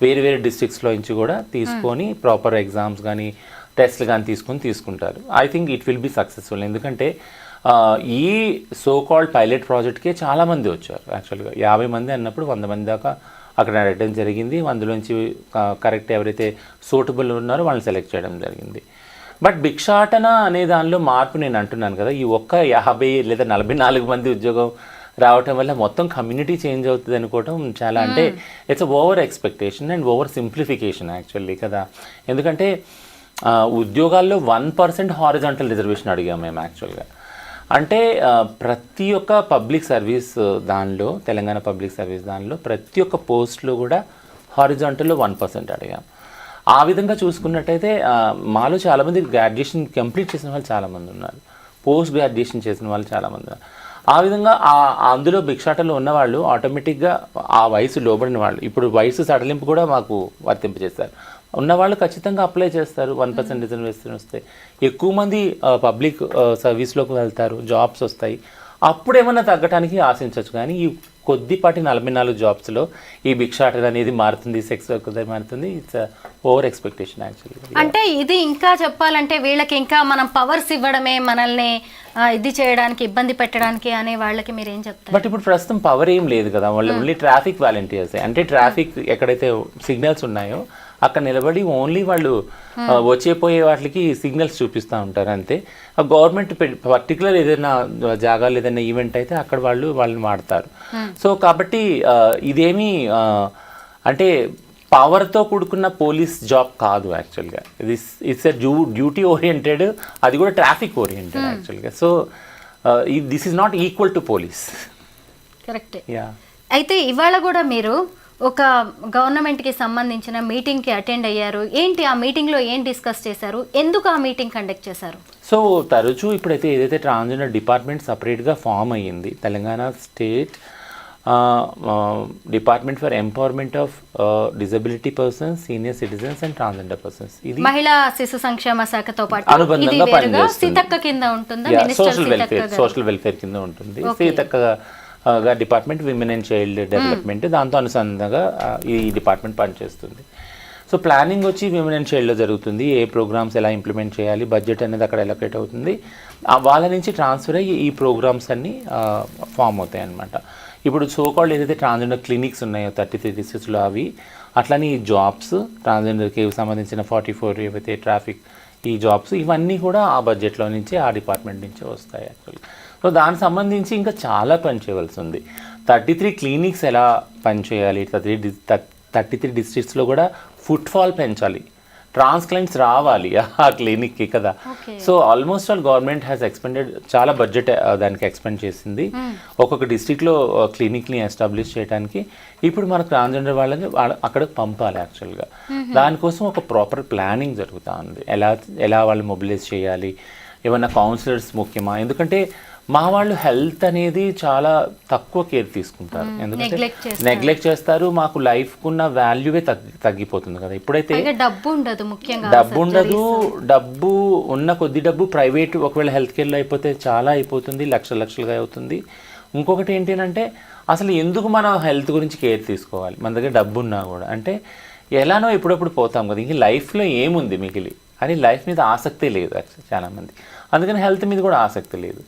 వేరే వేరే డిస్ట్రిక్ట్స్లో నుంచి కూడా తీసుకొని ప్రాపర్ ఎగ్జామ్స్ కానీ టెస్ట్లు కానీ తీసుకుంటారు. I think it will be successful. ఎందుకంటే ఈ సో కాల్డ్ పైలట్ ప్రాజెక్ట్కే చాలామంది వచ్చారు యాక్చువల్గా. 50 మంది అన్నప్పుడు 100 మంది దాకా అక్కడ అడగడం జరిగింది. అందులోంచి కరెక్ట్ ఎవరైతే సూటబుల్ ఉన్నారో వాళ్ళని సెలెక్ట్ చేయడం జరిగింది. బట్ భిక్షాటన అనే దానిలో మార్పు నేను అంటున్నాను కదా, ఈ ఒక్క 50 లేదా 44 మంది ఉద్యోగం రావటం వల్ల మొత్తం కమ్యూనిటీ చేంజ్ అవుతుంది అనుకోవటం చాలా, అంటే it's over expectation and over simplification actually కదా. ఎందుకంటే ఉద్యోగాల్లో 1% హారిజాంటల్ రిజర్వేషన్ అడిగాం మేము యాక్చువల్గా. అంటే ప్రతి ఒక్క పబ్లిక్ సర్వీస్ దానిలో, తెలంగాణ పబ్లిక్ సర్వీస్ దానిలో ప్రతి ఒక్క పోస్ట్లో కూడా హారిజాంటల్లో 1% అడిగాం. ఆ విధంగా చూసుకున్నట్టయితే మాలో చాలామంది గ్రాడ్యుయేషన్ కంప్లీట్ చేసిన వాళ్ళు చాలామంది ఉన్నారు, పోస్ట్ గ్రాడ్యుయేషన్ చేసిన వాళ్ళు చాలామంది ఉన్నారు. ఆ విధంగా అందులో భిక్షాటంలో ఉన్నవాళ్ళు ఆటోమేటిక్గా ఆ వయసు లోబడిన వాళ్ళు, ఇప్పుడు వయసు సడలింపు కూడా మాకు వర్తింపజేస్తారు, ఉన్నవాళ్ళు ఖచ్చితంగా అప్లై చేస్తారు. 1% రిజర్వేషన్ వస్తే ఎక్కువ మంది పబ్లిక్ సర్వీస్లోకి వెళ్తారు, జాబ్స్ వస్తాయి. అప్పుడు ఏమన్నా తగ్గడానికి ఆశించవచ్చు. కానీ ఈ కొద్దిపాటి 44 జాబ్స్లో ఈ భిక్షాటన అనేది మారుతుంది, సెక్స్ వర్క్ మారుతుంది. It's over expectation actually. అంటే ఇది ఇంకా చెప్పాలంటే వీళ్ళకి ఇంకా మనం పవర్స్ ఇవ్వడమే, మనల్ని ఇది చేయడానికి, ఇబ్బంది పెట్టడానికి అనే వాళ్ళకి మీరు ఏం చెప్తారు? బట్ ఇప్పుడు ప్రస్తుతం పవర్ ఏం లేదు కదా, వాళ్ళు ఓన్లీ ట్రాఫిక్ వాలంటీర్స్. అంటే ట్రాఫిక్ ఎక్కడైతే సిగ్నల్స్ ఉన్నాయో అక్కడ నిలబడి ఓన్లీ వాళ్ళు వచ్చేపోయే వాటికి సిగ్నల్స్ చూపిస్తూ ఉంటారు అంతే. గవర్నమెంట్ పర్టికులర్ ఏదైనా జాగాలు ఏదైనా ఈవెంట్ అయితే అక్కడ వాళ్ళని వాడతారు. సో కాబట్టి ఇదేమీ అంటే పవర్తో కూడుకున్న పోలీస్ జాబ్ కాదు యాక్చువల్గా. ఇట్స్ ఎ డ్యూటీ ఓరియంటెడ్, అది కూడా ట్రాఫిక్ ఓరియంటెడ్ యాక్చువల్గా. So this is not equal to police. Correct. Yeah. అయితే ఇవాళ కూడా మీరు ఒక గవర్నమెంట్కి సంబంధించిన మీటింగ్కి అటెండ్ అయ్యారు. ఏంటి ఆ మీటింగ్లో ఏం డిస్కస్ చేశారు, ఎందుకు ఆ మీటింగ్ కండక్ట్ చేశారు? సో తరచూ ఇప్పుడైతే ఏదైతే ట్రాన్స్జెండర్ డిపార్ట్మెంట్ సపరేట్గా ఫామ్ అయ్యింది, Telangana state department for empowerment of disability persons, senior citizens and transgender persons. ఇది మహిళా శిశు సంక్షేమ శాఖతో పాటు అనుబంధంగా పనిచేస్తుంది. సీతక్క కింద ఉంటుందా? సోషల్ వెల్ఫేర్ కింద ఉంటుంది. Seethakka department women and child development, దాంతో అనుసంధానంగా ఈ డిపార్ట్మెంట్ పనిచేస్తుంది. సో ప్లానింగ్ వచ్చి విమెన్ అండ్ చైల్డ్లో జరుగుతుంది. ఏ ప్రోగ్రామ్స్ ఎలా ఇంప్లిమెంట్ చేయాలి, బడ్జెట్ అనేది అక్కడ ఎలొకేట్ అవుతుంది. వాళ్ళ నుంచి ట్రాన్స్ఫర్ అయ్యి ఈ ప్రోగ్రామ్స్ అన్నీ ఫామ్ అవుతాయి అన్నమాట. ఇప్పుడు సోకాల్డ్ ఏదైతే ట్రాన్స్జెండర్ క్లినిక్స్ ఉన్నాయో 33 డిస్ట్రిక్ట్స్లో అవి, అట్లనే ఈ జాబ్స్ ట్రాన్స్జెండర్కి సంబంధించిన 44 ఏవైతే ట్రాఫిక్ ఈ జాబ్స్ ఇవన్నీ కూడా ఆ బడ్జెట్లో నుంచి ఆ డిపార్ట్మెంట్ నుంచే వస్తాయి యాక్చువల్గా. సో దానికి సంబంధించి ఇంకా చాలా పని చేయవలసి ఉంది. 33 క్లినిక్స్ ఎలా పనిచేయాలి, 33 డిస్ట్రిక్ట్స్లో కూడా ఫుట్ఫాల్ పెంచాలి, ట్రాన్స్ క్లయింట్స్ రావాలి ఆ క్లినిక్కి కదా. So almost all government has expended చాలా బడ్జెట్ దానికి ఎక్స్పెండ్ చేసింది ఒక్కొక్క డిస్ట్రిక్ట్లో క్లినిక్ని ఎస్టాబ్లిష్ చేయడానికి. ఇప్పుడు మనకు ట్రాన్స్జెండర్ వాళ్ళని అక్కడికి పంపాలి యాక్చువల్గా. దానికోసం ఒక ప్రాపర్ ప్లానింగ్ జరుగుతూ ఉంది. ఎలా వాళ్ళు మొబిలైజ్ చేయాలి, ఏమన్నా కౌన్సిలర్స్ ముఖ్యమా, ఎందుకంటే మా వాళ్ళు హెల్త్ అనేది చాలా తక్కువ కేర్ తీసుకుంటారు, ఎందుకంటే నెగ్లెక్ట్ చేస్తారు. మాకు లైఫ్కున్న వాల్యూవే తగ్గిపోతుంది కదా. ఇప్పుడైతే డబ్బు ఉండదు, ముఖ్యంగా డబ్బు ఉన్న కొద్ది డబ్బు ప్రైవేట్ ఒకవేళ హెల్త్ కేర్లో అయిపోతే చాలా అయిపోతుంది, లక్షలుగా అవుతుంది. ఇంకొకటి ఏంటంటే అసలు ఎందుకు మనం హెల్త్ గురించి కేర్ తీసుకోవాలి, మన దగ్గర డబ్బు ఉన్నా కూడా. అంటే ఎలానో ఎప్పుడప్పుడు పోతాం కదా, ఇంక లైఫ్లో ఏముంది మిగిలి అని లైఫ్ మీద ఆసక్తే లేదు యాక్చువల్లీ చాలామంది. అందుకని హెల్త్ మీద కూడా ఆసక్తి లేదు.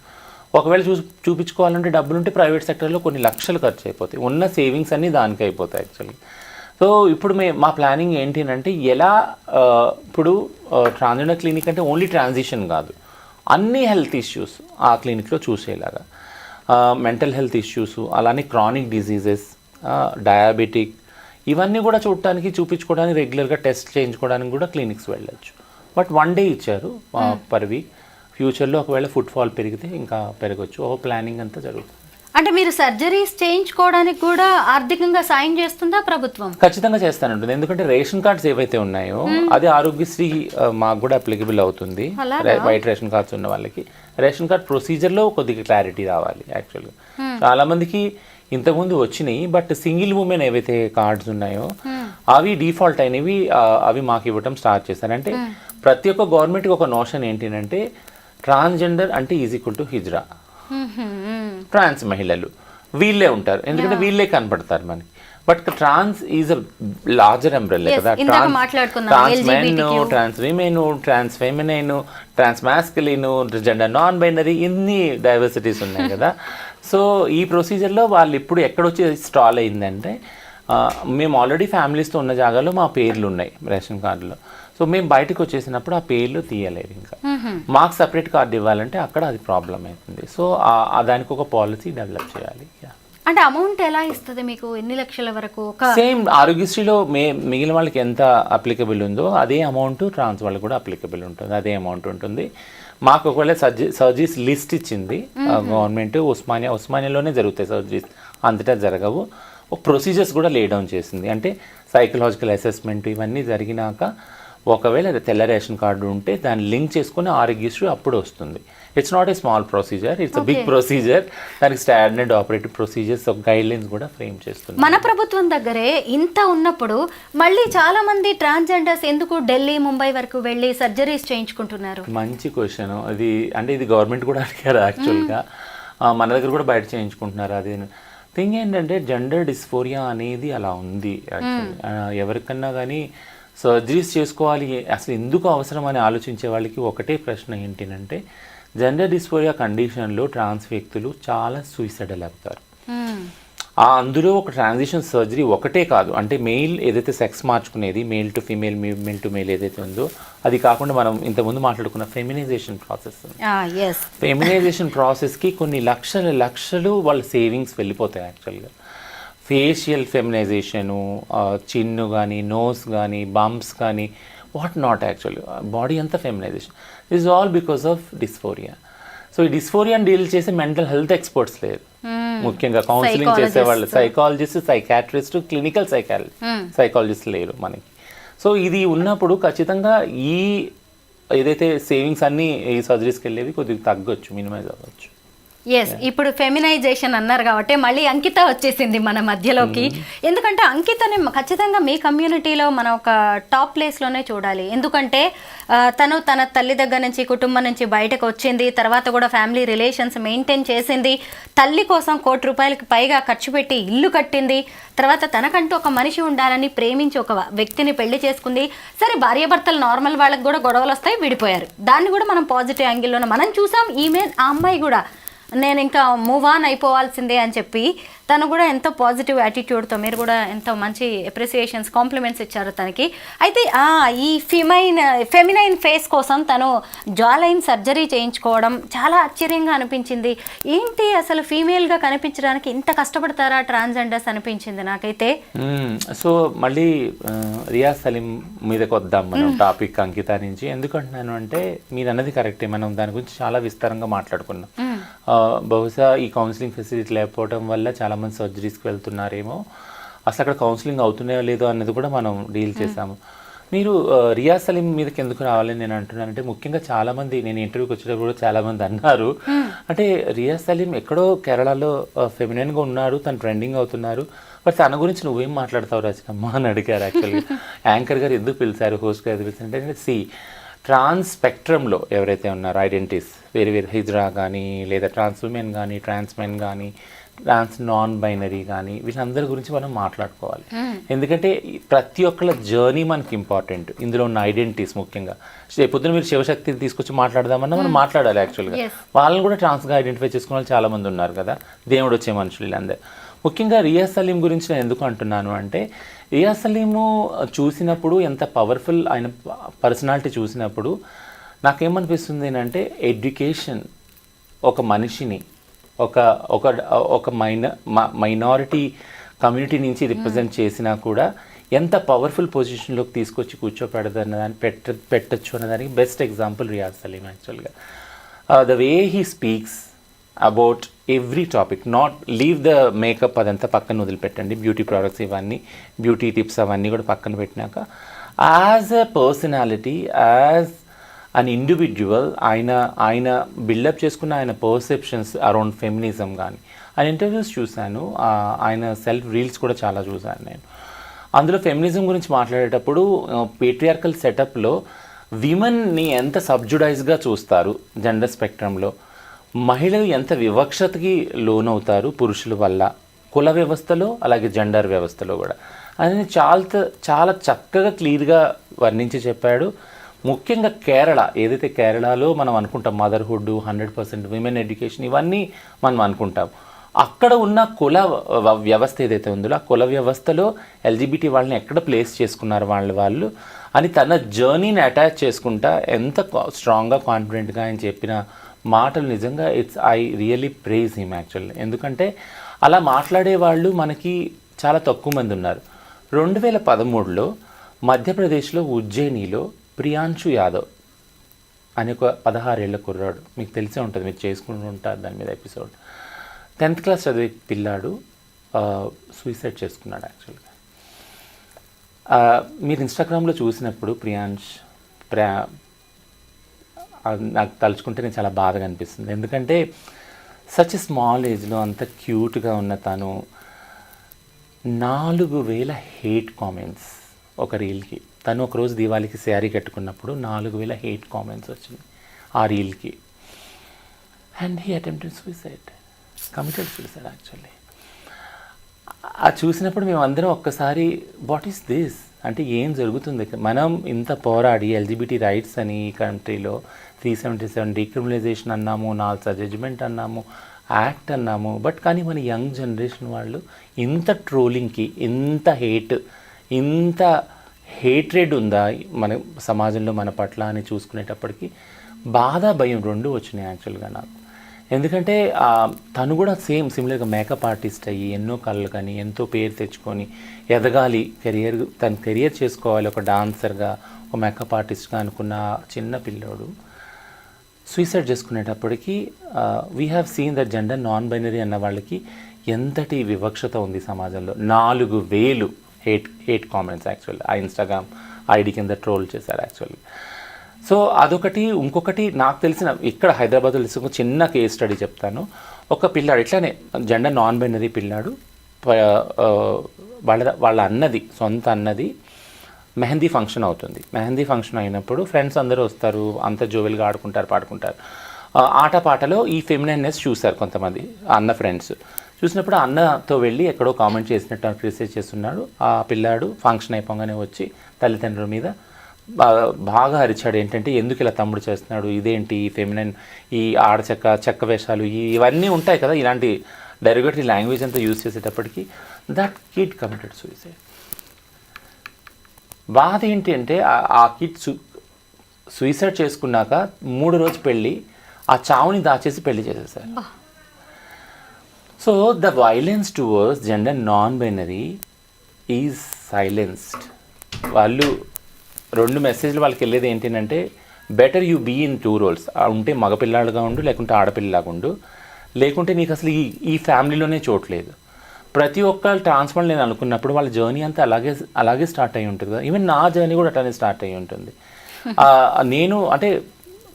ఒకవేళ చూపించుకోవాలంటే డబ్బులుంటే ప్రైవేట్ సెక్టర్లో కొన్ని లక్షలు ఖర్చు అయిపోతాయి, ఉన్న సేవింగ్స్ అన్నీ దానికి అయిపోతాయి యాక్చువల్లీ. సో ఇప్పుడు మా ప్లానింగ్ ఏంటి అంటే ఎలా ఇప్పుడు ట్రాన్స్జెండర్ క్లినిక్ అంటే ఓన్లీ ట్రాన్సిషన్ కాదు, అన్ని హెల్త్ ఇష్యూస్ ఆ క్లినిక్లో చూసేలాగా, మెంటల్ హెల్త్ ఇష్యూస్, అలానే క్రానిక్ డిజీజెస్, డయాబెటిక్, ఇవన్నీ కూడా చూపించుకోవడానికి రెగ్యులర్గా టెస్ట్ చేయించుకోవడానికి కూడా క్లినిక్స్ వెళ్ళచ్చు. బట్ 1 డే ఇచ్చారు పర్ వీక్. ఫ్యూచర్లో ఒకవేళ ఫుట్ఫాల్ పెరిగితే ఇంకా పెరగచ్చు. ప్లానింగ్ అంతా జరుగుతుంది. అంటే మీరు సర్జరీస్ చేయించుకోవడానికి కూడా ఆర్థికంగా సాయం చేస్తుందా ప్రభుత్వం? ఖచ్చితంగా చేస్తానంటుంది, ఎందుకంటే రేషన్ కార్డ్స్ ఏవైతే ఉన్నాయో అది ఆరోగ్యశ్రీ మాకు కూడా అప్లికబుల్ అవుతుంది. వైట్ రేషన్ కార్డ్స్ ఉన్న వాళ్ళకి రేషన్ కార్డ్ ప్రొసీజర్లో కొద్దిగా క్లారిటీ రావాలి యాక్చువల్గా. చాలా మందికి ఇంతకుముందు వచ్చినాయి, బట్ సింగిల్ ఉమెన్ ఏవైతే కార్డ్స్ ఉన్నాయో అవి డిఫాల్ట్ అయినవి, అవి మాకు ఇవ్వటం స్టార్ట్ చేశారు. అంటే ప్రతి ఒక్క గవర్నమెంట్కి ఒక నోషన్ ఏంటంటే ట్రాన్స్జెండర్ అంటే is equal to hijra, trans మహిళలు వీళ్ళే ఉంటారు, ఎందుకంటే వీళ్ళే కనపడతారు మనకి. But trans is a larger umbrella కదా. Trans men, trans women, trans feminine, trans masculine, gender non binary, ఇన్ని డైవర్సిటీస్ ఉన్నాయి కదా. సో ఈ ప్రొసీజర్లో వాళ్ళు ఇప్పుడు ఎక్కడొచ్చి స్టాల్ అయిందంటే, మేము ఆల్రెడీ ఫ్యామిలీస్తో ఉన్న జాగాలో మా పేర్లు ఉన్నాయి రేషన్ కార్డులో. సో మేము బయటకు వచ్చేసినప్పుడు ఆ పేర్లు తీయలేదు, ఇంకా మాకు సపరేట్ కార్డు ఇవ్వాలంటే అక్కడ అది ప్రాబ్లం అవుతుంది. సో దానికి ఒక పాలసీ డెవలప్ చేయాలి. అంటే అమౌంట్ ఎలా ఇస్తుంది మీకు, ఎన్ని లక్షల వరకు? సేమ్ ఆరోగ్యశ్రీలో మిగిలిన వాళ్ళకి ఎంత అప్లికబుల్ ఉందో అదే అమౌంట్ ట్రాన్స్ వాళ్ళకి కూడా అప్లికబుల్ ఉంటుంది, అదే అమౌంట్ ఉంటుంది. మాకు ఒకవేళ సర్జరీస్ లిస్ట్ ఇచ్చింది గవర్నమెంట్, ఉస్మానియాలోనే జరుగుతాయి సర్జరీస్, అంతటా జరగవు. ఒక ప్రొసీజర్స్ కూడా లే డౌన్ చేసింది. అంటే సైకలాజికల్ అసెస్మెంట్ ఇవన్నీ జరిగినాక ఒకవేళ తెల్ల రేషన్ కార్డు ఉంటే దాన్ని లింక్ చేసుకుని ఆరోగ్యశ్రీ అప్పుడు వస్తుంది. It's not a small procedure, it's a big procedure. దానికి standard operative procedures, guidelines కూడా ఫ్రేమ్ చేస్తుంది. మన ప్రభుత్వం దగ్గరే ఇంత ఉన్నప్పుడు మళ్ళీ చాలా మంది ట్రాన్స్జెండర్స్ ఎందుకు ఢిల్లీ, ముంబై వరకు వెళ్ళి సర్జరీస్ చేయించుకుంటున్నారు? మంచి క్వశ్చన్ అది. అంటే ఇది గవర్నమెంట్ కూడా అడిగారు యాక్చువల్గా, మన దగ్గర కూడా బయట చేయించుకుంటున్నారు. అది థింగ్ ఏంటంటే జెండర్ డిస్ఫోరియా అనేది అలా ఉంది యాక్చువల్లీ. ఎవరికన్నా కానీ సర్జరీస్ చేసుకోవాలి అసలు ఎందుకు అవసరం అని ఆలోచించే వాళ్ళకి ఒకటే ప్రశ్న ఏంటంటే, జెండర్ డిస్ఫోరియా కండిషన్లో ట్రాన్స్ వ్యక్తులు చాలా సూసైడల్ అవుతారు. అందులో ఒక ట్రాన్సిషన్ సర్జరీ ఒకటే కాదు, అంటే మెయిల్ ఏదైతే సెక్స్ మార్చుకునేది, male to female, male to male ఏదైతే ఉందో అది కాకుండా మనం ఇంతకుముందు మాట్లాడుకున్న ఫెమినైజేషన్ ప్రాసెస్. ఫెమినైజేషన్ ప్రాసెస్కి కొన్ని లక్షలు వాళ్ళ సేవింగ్స్ వెళ్ళిపోతాయి యాక్చువల్గా. ఫేషియల్ ఫెమినైజేషను, చిన్ను కానీ, నోస్ కానీ, బంప్స్ కానీ, వాట్ నాట్ యాక్చువల్లీ బాడీ అంతా feminisation. This all because of dysphoria. So ఈ డిస్ఫోరియాని డీల్ చేసే మెంటల్ హెల్త్ ఎక్స్పర్ట్స్ లేరు, ముఖ్యంగా కౌన్సిలింగ్ చేసేవాళ్ళు, సైకాలజిస్ట్, సైకాట్రిస్ట్, క్లినికల్ సైకాలజిస్ట్ లేరు మనకి. సో ఇది ఉన్నప్పుడు ఖచ్చితంగా ఈ ఏదైతే సేవింగ్స్ అన్నీ ఈ సర్జరీస్కి వెళ్ళేవి కొద్దిగా తగ్గొచ్చు, మినిమైజ్ అవ్వచ్చు. ఎస్, ఇప్పుడు ఫెమినైజేషన్ అన్నారు కాబట్టి మళ్ళీ అంకిత వచ్చేసింది మన మధ్యలోకి. ఎందుకంటే అంకితని ఖచ్చితంగా మీ కమ్యూనిటీలో మనం ఒక టాప్ ప్లేస్లోనే చూడాలి. ఎందుకంటే తను తన తల్లి దగ్గర నుంచి, కుటుంబం నుంచి బయటకు వచ్చింది, తర్వాత కూడా ఫ్యామిలీ రిలేషన్స్ మెయింటైన్ చేసింది, తల్లి కోసం ₹1,00,00,000 పైగా ఖర్చు పెట్టి ఇల్లు కట్టింది, తర్వాత తనకంటూ ఒక మనిషి ఉండాలని ప్రేమించి ఒక వ్యక్తిని పెళ్లి చేసుకుంది. సరే, భార్యాభర్తలు నార్మల్ వాళ్ళకి కూడా గొడవలు వస్తాయి, విడిపోయారు. దాన్ని కూడా మనం పాజిటివ్ యాంగిల్లోనే మనం చూసాం. ఆ అమ్మాయి కూడా నేను ఇంకా మూవ్ ఆన్ అయిపోవాల్సిందే అని చెప్పి తను కూడా ఎంతో పాజిటివ్ యాటిట్యూడ్తో, మీరు కూడా ఎంతో మంచి అప్రిసియేషన్స్, కాంప్లిమెంట్స్ ఇచ్చారు తనకి. అయితే ఈ ఫెమినైన్ ఫేస్ కోసం తను జాలైన్ సర్జరీ చేయించుకోవడం చాలా ఆశ్చర్యంగా అనిపించింది. ఏంటి అసలు ఫీమేల్గా కనిపించడానికి ఇంత కష్టపడతారా ట్రాన్స్జెండర్స్ అనిపించింది నాకైతే. సో మళ్ళీ రియాజ్ సలీం మీదకి వద్దాం మనం టాపిక్ అంకిత నుంచి. ఎందుకంటున్నాను అంటే మీరు అన్నది కరెక్టే, మనం దాని గురించి చాలా విస్తారంగా మాట్లాడుకున్నాం. బహుశా ఈ కౌన్సిలింగ్ ఫెసిలిటీ లేకపోవడం వల్ల చాలామంది సర్జరీస్కి వెళ్తున్నారేమో, అసలు అక్కడ కౌన్సిలింగ్ అవుతున్నాయో లేదో అన్నది కూడా మనం డీల్ చేసాము. మీరు రియాజ్ సలీం మీదకి ఎందుకు రావాలని నేను అంటున్నానంటే, ముఖ్యంగా చాలామంది నేను ఇంటర్వ్యూకి వచ్చేటప్పుడు కూడా చాలామంది అన్నారు, అంటే రియాజ్ సలీం ఎక్కడో కేరళలో ఫెమినైన్గా ఉన్నాడు, తను ట్రెండింగ్ అవుతున్నారు, బట్ తన గురించి నువ్వేం మాట్లాడతావు రచనమ్మ అని అడిగారు. యాక్చువల్గా యాంకర్ గారు ఎందుకు పిలిచారు, హోస్ట్ గారు ఎందుకు పిలిచారు అంటే, ట్రాన్స్ స్పెక్ట్రమ్లో ఎవరైతే ఉన్నారో ఐడెంటిటీస్ వేరే వేరే హిజ్రా కానీ, లేదా ట్రాన్స్ ఉమెన్ కానీ, ట్రాన్స్ మెన్ కానీ, ట్రాన్స్ నాన్ బైనరీ కానీ, వీళ్ళందరి గురించి మనం మాట్లాడుకోవాలి. ఎందుకంటే ప్రతి ఒక్కళ్ళ జర్నీ మనకి ఇంపార్టెంట్. ఇందులో ఉన్న ఐడెంటిటీస్ ముఖ్యంగా పొద్దున మీరు శివశక్తిని తీసుకొచ్చి మాట్లాడదామన్నా మనం మాట్లాడాలి. యాక్చువల్గా వాళ్ళని కూడా ట్రాన్స్గా ఐడెంటిఫై చేసుకునే వాళ్ళు చాలామంది ఉన్నారు కదా, దేవుడు వచ్చే మనుషులు వీళ్ళందరూ. ముఖ్యంగా రియాజ్ సలీం గురించి నేను ఎందుకు అంటున్నాను అంటే, రియాజ్ సలీము చూసినప్పుడు ఎంత పవర్ఫుల్ ఆయన పర్సనాలిటీ చూసినప్పుడు నాకేమనిపిస్తుంది అంటే, ఎడ్యుకేషన్ ఒక మనిషిని ఒక ఒక ఒక మైనారిటీ కమ్యూనిటీ నుంచి రిప్రజెంట్ చేసినా కూడా ఎంత పవర్ఫుల్ పొజిషన్లోకి తీసుకొచ్చి కూర్చోపెడదన్నదాన్ని పెట్టచ్చు అన్నదానికి బెస్ట్ ఎగ్జాంపుల్ రియాజ్ సలీం. యాక్చువల్గా the way he speaks about every topic, not leave the makeup అదంతా పక్కన వదిలిపెట్టండి, బ్యూటీ ప్రోడక్ట్స్ ఇవన్నీ, బ్యూటీ టిప్స్ అవన్నీ కూడా పక్కన పెట్టినాక, as a personality, as an individual ఆయన బిల్డప్ చేసుకున్న ఆయన పర్సెప్షన్స్ అరౌండ్ ఫెమినిజం కానీ, ఆయన ఇంటర్వ్యూస్ చూశాను, ఆయన సెల్ఫ్ రీల్స్ కూడా చాలా చూశాను నేను. అందులో ఫెమినిజం గురించి మాట్లాడేటప్పుడు పేట్రియార్కల్ సెటప్లో విమెన్ని ఎంత సబ్జుడైజ్గా చూస్తారు జెండర్ స్పెక్ట్రంలో, మహిళలు ఎంత వివక్షతకి లోనవుతారు పురుషుల వల్ల, కుల వ్యవస్థలో అలాగే జెండర్ వ్యవస్థలో కూడా, అని చాలా చక్కగా క్లియర్గా వర్ణించి చెప్పాడు. ముఖ్యంగా కేరళ, ఏదైతే కేరళలో మనం అనుకుంటాం మదర్హుడ్, 100% విమెన్ ఎడ్యుకేషన్ ఇవన్నీ మనం అనుకుంటాం, అక్కడ ఉన్న కుల వ్యవస్థ ఏదైతే ఉందో ఆ కుల వ్యవస్థలో ఎల్జిబిటీ వాళ్ళని ఎక్కడ ప్లేస్ చేసుకున్నారు వాళ్ళు అని తన జర్నీని అటాచ్ చేసుకుంటా ఎంత స్ట్రాంగ్గా కాన్ఫిడెంట్గా ఆయన చెప్పిన మాటలు నిజంగా I really praise him actually. ఎందుకంటే అలా మాట్లాడే వాళ్ళు మనకి చాలా తక్కువ మంది ఉన్నారు. 2013లో మధ్యప్రదేశ్లో ఉజ్జయినిలో ప్రియాంశు యాదవ్ అనే ఒక 16 ఏళ్ల కుర్రాడు, మీకు తెలిసే ఉంటుంది, మీరు చేసుకుంటూ ఉంటారు దాని మీద ఎపిసోడ్, 10th క్లాస్ చదివే పిల్లాడు సూసైడ్ చేసుకున్నాడు. యాక్చువల్గా మీరు ఇన్స్టాగ్రామ్లో చూసినప్పుడు నాకు తలుచుకుంటే నేను చాలా బాధగా అనిపిస్తుంది. ఎందుకంటే సచ్ స్మాల్ ఏజ్లో అంత క్యూట్గా ఉన్న తను 4000 హేట్ కామెంట్స్ ఒక రీల్కి. తను ఒకరోజు దీవాళికి శారీ కట్టుకున్నప్పుడు 4000 హేట్ కామెంట్స్ వచ్చింది ఆ రీల్కి. And he attempted suicide, committed suicide actually. అది చూసినప్పుడు మేమందరం ఒక్కసారి వాట్ ఈస్ దిస్ అంటే ఏం జరుగుతుంది, మనం ఇంత పోరాడి ఎల్జిబిటీ రైట్స్ అని ఈ కంట్రీలో 377 డీక్రిమినలైజేషన్ అన్నాము, 4 జడ్జిమెంట్ అన్నాము, యాక్ట్ అన్నాము, బట్ కానీ మన యంగ్ జనరేషన్ వాళ్ళు ఇంత ట్రోలింగ్కి, ఇంత హేట్రెడ్ ఉందా మన సమాజంలో మన పట్ల అని చూసుకునేటప్పటికి బాధ, భయం రెండు వచ్చినాయి యాక్చువల్గా నాకు. ఎందుకంటే తను కూడా సిమిలర్గా మేకప్ ఆర్టిస్ట్ అయ్యి ఎన్నో కళ్ళు కానీ ఎంతో పేరు తెచ్చుకొని ఎదగాలి, తన కెరియర్ చేసుకోవాలి ఒక డాన్సర్గా, ఒక మేకప్ ఆర్టిస్ట్గా అనుకున్న చిన్న పిల్లోడు సూసైడ్ చేసుకునేటప్పటికి we have seen that gender non binary అన్న వాళ్ళకి ఎంతటి వివక్షత ఉంది సమాజంలో. 4000 హేట్ కామెంట్స్ యాక్చువల్లీ ఆ ఇన్స్టాగ్రామ్ ఐడి కింద ట్రోల్ చేశారు యాక్చువల్లీ. సో అదొకటి. ఇంకొకటి నాకు తెలిసిన ఇక్కడ హైదరాబాద్లో ఒక చిన్న కేస్ స్టడీ చెప్తాను. ఒక పిల్లాడు ఇట్లానే జెండర్ నాన్ బైనరీ పిల్లాడు, వాళ్ళ అన్నది, సొంత అన్నది మెహందీ ఫంక్షన్ అవుతుంది. మెహందీ ఫంక్షన్ అయినప్పుడు ఫ్రెండ్స్ అందరూ వస్తారు, అంత జోవెల్గా ఆడుకుంటారు, పాడుకుంటారు. ఆటపాటలో ఈ ఫెమినైన్నెస్ చూశారు కొంతమంది అన్న ఫ్రెండ్స్. చూసినప్పుడు అన్నతో వెళ్ళి ఎక్కడో కామెంట్ చేసినట్టు క్రిటిసైజ్ చేస్తున్నాడు. ఆ పిల్లాడు ఫంక్షన్ అయిపోగానే వచ్చి తల్లిదండ్రుల మీద బాగా అరిచాడు. ఏంటంటే ఎందుకు ఇలా తమ్ముడు చేస్తున్నాడు, ఇదేంటి ఫెమినైన్, ఈ చెక్క వేషాలు, ఇవన్నీ ఉంటాయి కదా, ఇలాంటి డెరిగేటరీ లాంగ్వేజ్ అంతా యూజ్ చేసేటప్పటికి దట్ కిడ్ కమిటెడ్ సూసైడ్. బాధ ఏంటి అంటే ఆ కిడ్ సూసైడ్ చేసుకున్నాక 3 రోజు పెళ్ళి, ఆ చావుని దాచేసి పెళ్లి చేసేసారు. So the violence towards gender non binary is silenced. వాళ్ళు 2 మెసేజ్లు వాళ్ళకి వెళ్ళేది ఏంటంటే better you be in 2 roles. ఉంటే మగపిల్లాడుగా ఉండు, లేకుంటే ఆడపిల్లలాగా ఉండు, లేకుంటే నీకు అసలు ఈ ఫ్యామిలీలోనే చోట్లేదు. ప్రతి ఒక్క ట్రాన్స్ఫర్ నేను అనుకున్నప్పుడు వాళ్ళ జర్నీ అంతా అలాగే స్టార్ట్ అయ్యి ఉంటుంది కదా. ఈవెన్ నా జర్నీ కూడా అట్లానే స్టార్ట్ అయ్యి ఉంటుంది. నేను అంటే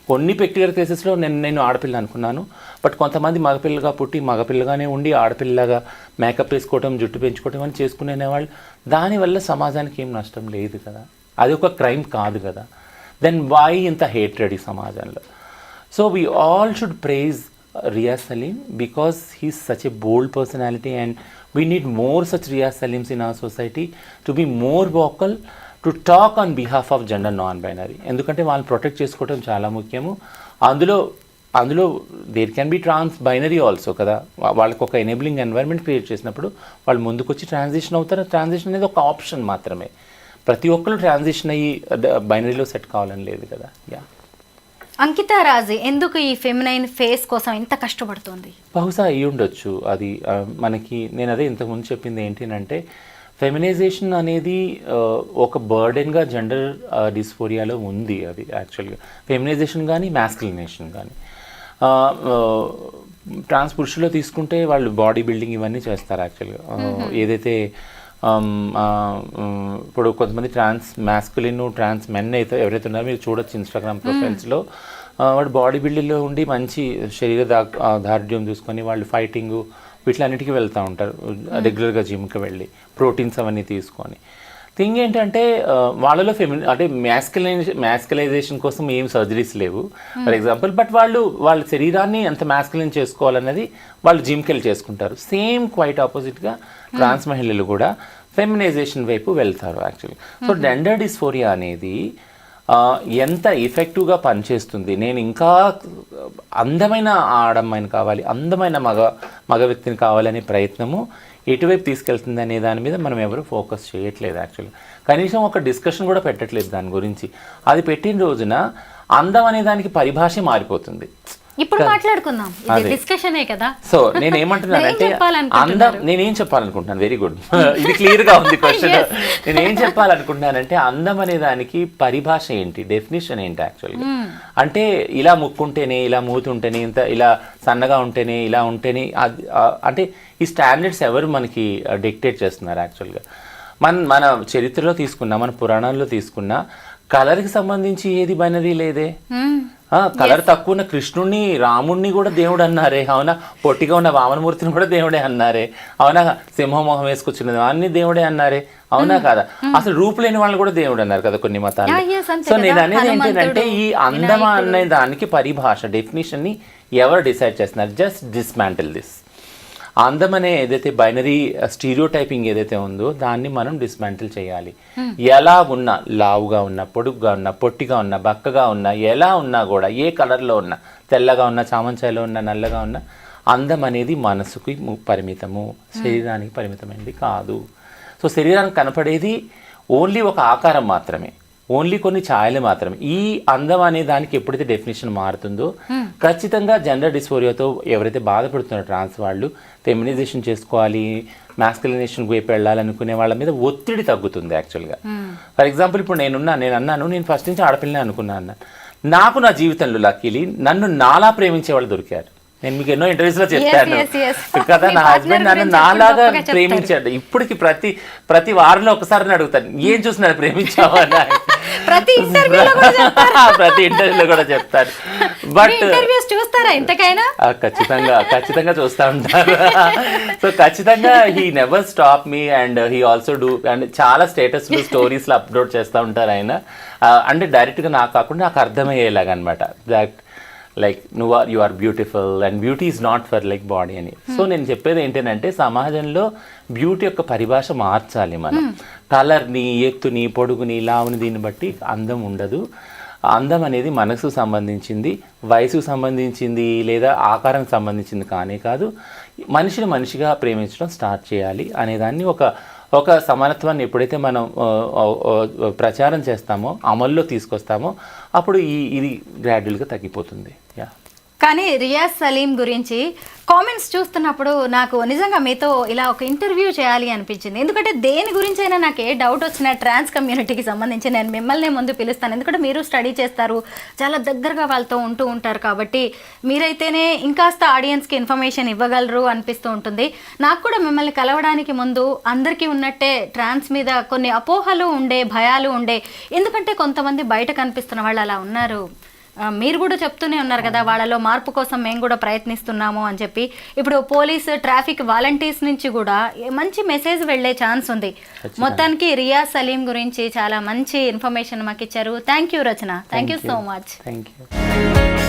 కొన్ని పెక్యులర్ కేసెస్లో నేను ఆడపిల్ల అనుకున్నాను, బట్ కొంతమంది మగపిల్లగా పుట్టి మగపిల్లగానే ఉండి ఆడపిల్లగా మేకప్ వేసుకోవటం, జుట్టు పెంచుకోవటం అని చేసుకునేవాళ్ళు. దానివల్ల సమాజానికి ఏం నష్టం లేదు కదా, అది ఒక క్రైమ్ కాదు కదా. దెన్ వై ఇంత హేట్రెడ్ ఈ సమాజంలో? So we all should praise Riaz Salim because he's such a bold personality and we need more such Riaz Salims in our society to be more vocal, to talk on behalf of gender non-binary. ఎందుకంటే వాళ్ళని protect చేసుకోవడం చాలా ముఖ్యము. అందులో there can be trans binary also కదా. వాళ్ళకి ఒక enabling environment create చేసినప్పుడు వాళ్ళు ముందుకొచ్చి ట్రాన్సిషన్ అవుతారు. ట్రాన్సిషన్ అనేది ఒక ఆప్షన్ మాత్రమే. ప్రతి ఒక్కరు ట్రాన్సిషన్ అయ్యి బైనరీలో సెట్ కావాలని లేదు కదా. యా, అంకితా రాజీ ఎందుకు ఈ ఫెమినైన్ ఫేస్ కోసం ఇంత కష్టపడుతుంది? బహుశా అయ్యి ఉండొచ్చు. అది మనకి నేను అదే ఇంతకుముందు చెప్పింది ఏంటంటే ఫెమినైజేషన్ అనేది ఒక బర్డెన్గా జెండర్ డిస్ఫోరియాలో ఉంది. అది యాక్చువల్గా ఫెమినైజేషన్ కానీ మ్యాస్కులినేషన్ కానీ. ట్రాన్స్ పురుషుల్లో తీసుకుంటే వాళ్ళు బాడీ బిల్డింగ్ ఇవన్నీ చేస్తారు యాక్చువల్గా. ఏదైతే ఇప్పుడు కొంతమంది ట్రాన్స్ మ్యాస్కులిన్, ట్రాన్స్ మెన్ అయితే ఎవరైతే ఉన్నారో మీరు చూడొచ్చు ఇన్స్టాగ్రామ్ ప్రొఫైల్స్లో, వాడు బాడీ బిల్డింగ్లో ఉండి మంచి శరీర దార్ఢ్యం చూసుకొని వాళ్ళు ఫైటింగు వీటిలన్నిటికీ వెళ్తూ ఉంటారు రెగ్యులర్గా జిమ్కి వెళ్ళి, ప్రోటీన్స్ అవన్నీ తీసుకొని. థింగ్ ఏంటంటే వాళ్ళలో అంటే మ్యాస్కులైజేషన్ కోసం ఏం సర్జరీస్ లేవు ఫర్ ఎగ్జాంపుల్, బట్ వాళ్ళ శరీరాన్ని ఎంత మ్యాస్కులైన్ చేసుకోవాలన్నది వాళ్ళు జిమ్కి వెళ్ళి చేసుకుంటారు. సేమ్ క్వైట్ ఆపోజిట్గా ట్రాన్స్ మహిళలు కూడా ఫెమినైజేషన్ వైపు వెళ్తారు యాక్చువల్లీ. సో జెండర్ డిస్ఫోరియా అనేది ఎంత ఎఫెక్టివ్గా పనిచేస్తుంది, నేను ఇంకా అందమైన ఆడమ్మాయిని కావాలి, అందమైన మగ వ్యక్తిని కావాలనే ప్రయత్నము ఎటువైపు తీసుకెళ్తుంది అనే దాని మీద మనం ఎవరు ఫోకస్ చేయట్లేదు యాక్చువల్గా. కనీసం ఒక డిస్కషన్ కూడా పెట్టట్లేదు దాని గురించి. అది పెట్టిన రోజున అందం అనే దానికి పరిభాష మారిపోతుంది. ఇప్పుడు మాట్లాడుకుందాం, డిస్కషనే కదా. సో నేనేమంటున్నానంటే అందం, నేనేం చెప్పాలనుకుంటున్నాను, వెరీ గుడ్, ఇది క్లియర్గా ఉంది క్వశ్చన్. నేనేం చెప్పాలనుకుంటున్నానంటే అందం అనే దానికి పరిభాష ఏంటి, డెఫినేషన్ ఏంటి యాక్చువల్గా. అంటే ఇలా ముక్కుంటేనే, ఇలా మూతుంటేనే, ఇంత ఇలా సన్నగా ఉంటేనే, ఇలా ఉంటేనే, అంటే ఈ స్టాండర్డ్స్ ఎవరు మనకి డిక్టేట్ చేస్తున్నారు యాక్చువల్గా. మన చరిత్రలో తీసుకున్నా, మన పురాణాల్లో తీసుకున్నా కలర్కి సంబంధించి ఏది బైనరీ లేదే. కలర్ తక్కువ ఉన్న కృష్ణుడిని, రాముడిని కూడా దేవుడు అన్నారే, అవునా? పొట్టిగా ఉన్న వామనమూర్తిని కూడా దేవుడే అన్నారే, అవునా? సింహమోహం వేసుకొచ్చిన అన్ని దేవుడే అన్నారే, అవునా కదా? అసలు రూపు లేని వాళ్ళని కూడా దేవుడు అన్నారు కదా కొన్ని మతాలు. సో నేను అనేది ఏంటంటే ఈ అందం అనే దానికి పరిభాష, డెఫినేషన్ని ఎవరు డిసైడ్ చేస్తున్నారు? Just dismantle this. అందం అనే ఏదైతే బైనరీ స్టీరియోటైపింగ్ ఏదైతే ఉందో దాన్ని మనం డిస్మాంటిల్ చేయాలి. ఎలా ఉన్నా, లావుగా ఉన్నా, పొడుగ్గా ఉన్నా, పొట్టిగా ఉన్నా, బక్కగా ఉన్నా, ఎలా ఉన్నా కూడా, ఏ కలర్లో ఉన్నా, తెల్లగా ఉన్నా, చామంచాయలో ఉన్నా, నల్లగా ఉన్నా, అందం అనేది మనసుకి పరిమితము, శరీరానికి పరిమితమైనది కాదు. సో శరీరానికి కనపడేది ఓన్లీ ఒక ఆకారం మాత్రమే, ఓన్లీ కొన్ని ఛాయలు మాత్రమే. ఈ అందం అనే దానికి ఎప్పుడైతే డెఫినేషన్ మారుతుందో ఖచ్చితంగా జెండర్ డిస్ఫోరియాతో ఎవరైతే బాధపడుతున్నారో ట్రాన్స్ వాళ్ళు, ఫెమినైజేషన్ చేసుకోవాలి, మ్యాస్కులినేషన్ వైపు వెళ్ళాలనుకునే వాళ్ళ మీద ఒత్తిడి తగ్గుతుంది యాక్చువల్గా. ఫర్ ఎగ్జాంపుల్ ఇప్పుడు నేను అన్నాను, నేను ఫస్ట్ నుంచి ఆడపిల్లనే అనుకున్నాను. నాకు నా జీవితంలో లక్కీలీ నన్ను నాలా ప్రేమించే వాళ్ళు దొరికారు. నేను మీకు ఎన్నో ఇంటర్వ్యూస్లో చెప్పాను కదా, నా హస్బెండ్ నన్ను నాలాగా ప్రేమించాడు. ఇప్పటికి ప్రతి వారంలో ఒకసారి అడుగుతాను, ఏం చూసినాడు ప్రేమించావు అని. ప్రతి ఇంటర్వ్యూలో కూడా చెప్తారు. బట్ ఖచ్చితంగా చూస్తూ ఉంటారు. సో ఖచ్చితంగా he never stop me and he also do, and చాలా స్టేటస్లు, స్టోరీస్లో అప్లోడ్ చేస్తూ ఉంటారు ఆయన. అంటే డైరెక్ట్గా నాకు కాకుండా నాకు అర్థమయ్యేలాగా అనమాట, that like you are beautiful and beauty is not for like body అని. సో నేను చెప్పేది ఏంటంటే సమాజంలో బ్యూటీ యొక్క పరిభాష మార్చాలి మనం. కలర్ని, ఎత్తుని, పొడుగుని, లావుని దీన్ని బట్టి అందం ఉండదు. అందం అనేది మనసు సంబంధించింది, వయసుకు సంబంధించింది లేదా ఆకారం సంబంధించింది కానే కాదు. మనిషిని మనిషిగా ప్రేమించడం స్టార్ట్ చేయాలి అనేదాన్ని ఒక సమానత్వాన్ని ఎప్పుడైతే మనం ప్రచారం చేస్తామో, అమల్లో తీసుకొస్తామో, అప్పుడు ఇది గ్రాడ్యువల్గా తగ్గిపోతుంది. కానీ రియాజ్ సలీం గురించి కామెంట్స్ చూస్తున్నప్పుడు నాకు నిజంగా మీతో ఇలా ఒక ఇంటర్వ్యూ చేయాలి అనిపించింది. ఎందుకంటే దేని గురించైనా నాకు ఏ డౌట్ వచ్చినా ట్రాన్స్ కమ్యూనిటీకి సంబంధించి నేను మిమ్మల్ని ముందు పిలుస్తాను. ఎందుకంటే మీరు స్టడీ చేస్తారు, చాలా దగ్గరగా వాళ్ళతో ఉంటూ ఉంటారు, కాబట్టి మీరైతేనే ఇంకాస్త ఆడియన్స్కి ఇన్ఫర్మేషన్ ఇవ్వగలరు అనిపిస్తూ ఉంటుంది. నాకు కూడా మిమ్మల్ని కలవడానికి ముందు అందరికీ ఉన్నట్టే ట్రాన్స్ మీద కొన్ని అపోహలు ఉండే, భయాలు ఉండే. ఎందుకంటే కొంతమంది బయట కనిపిస్తున్న వాళ్ళు అలా ఉన్నారు. మీరు కూడా చెప్తూనే ఉన్నారు కదా, వాళ్ళలో మార్పు కోసం మేము కూడా ప్రయత్నిస్తున్నాము అని చెప్పి. ఇప్పుడు పోలీసు, ట్రాఫిక్ వాలంటీర్స్ నుంచి కూడా మంచి మెసేజ్ వెళ్ళే ఛాన్స్ ఉంది. మొత్తానికి రియాజ్ సలీం గురించి చాలా మంచి ఇన్ఫర్మేషన్ మాకు ఇచ్చారు. Thank you Rachana, thank you so much. Thank you.